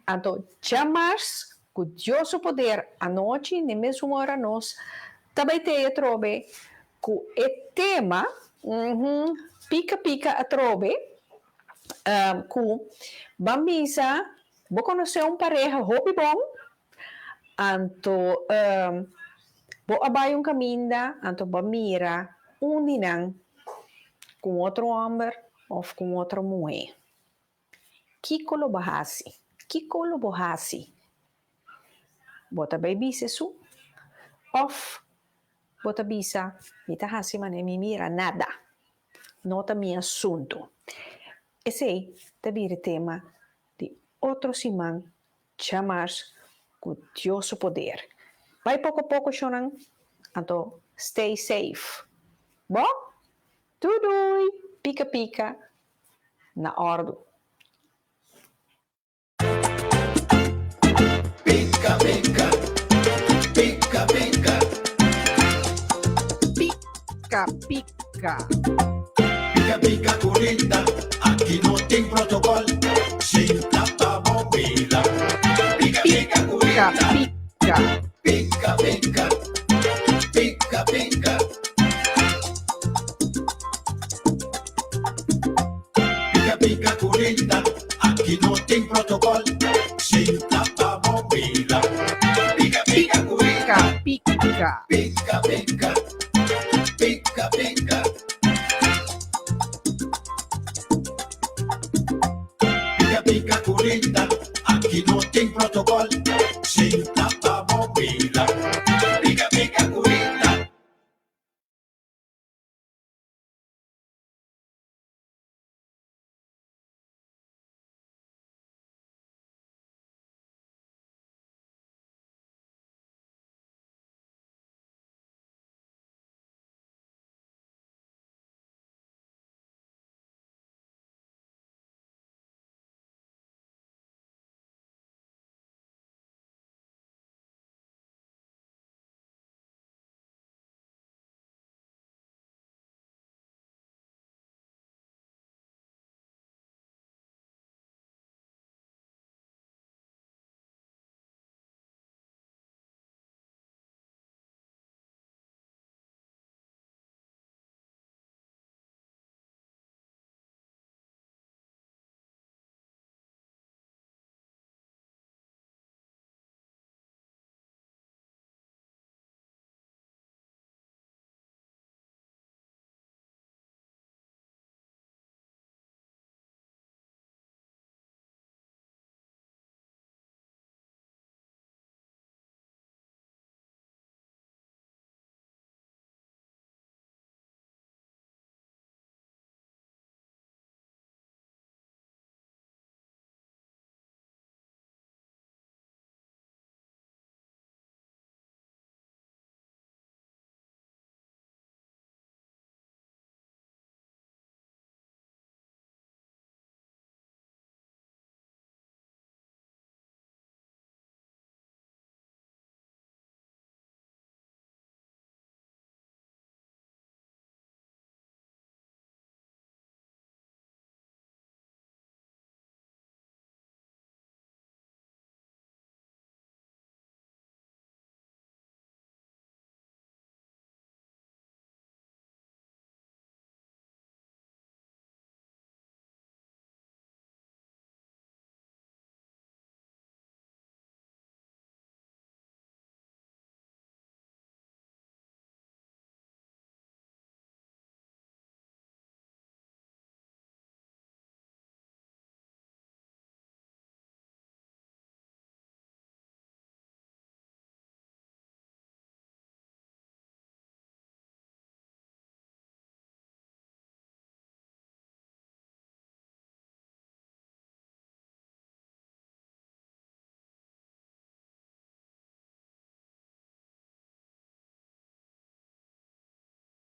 Então, chamars com Deus o poder a noite, na mesma hora nós também te trobe com o tema, pica a trobe, com bambisa, vou conhecer pareja hobby bom. Anto vou abai caminho, anto vou mira ninang com outro homem ou com outra mulher. Que bahasi? Bota baby sesu, of bota bisa, mita hasi mane mi mira nada. Nota mi assunto. Esse é o tema de outro simão, chamar com Deus o poder. Vai pouco a pouco, Shonan. Então, stay safe. Bom? Tudo pica, na ordem. Pica. Pica, curita. Aqui não tem protocolo. Sem tapa, bombila. Pica, curita. Pica. Pica, curita. Aqui não tem protocolo. Sem tapa, bombila. Pica, curita. Pica. Pica, curita. Aqui não tem protocolo. Sem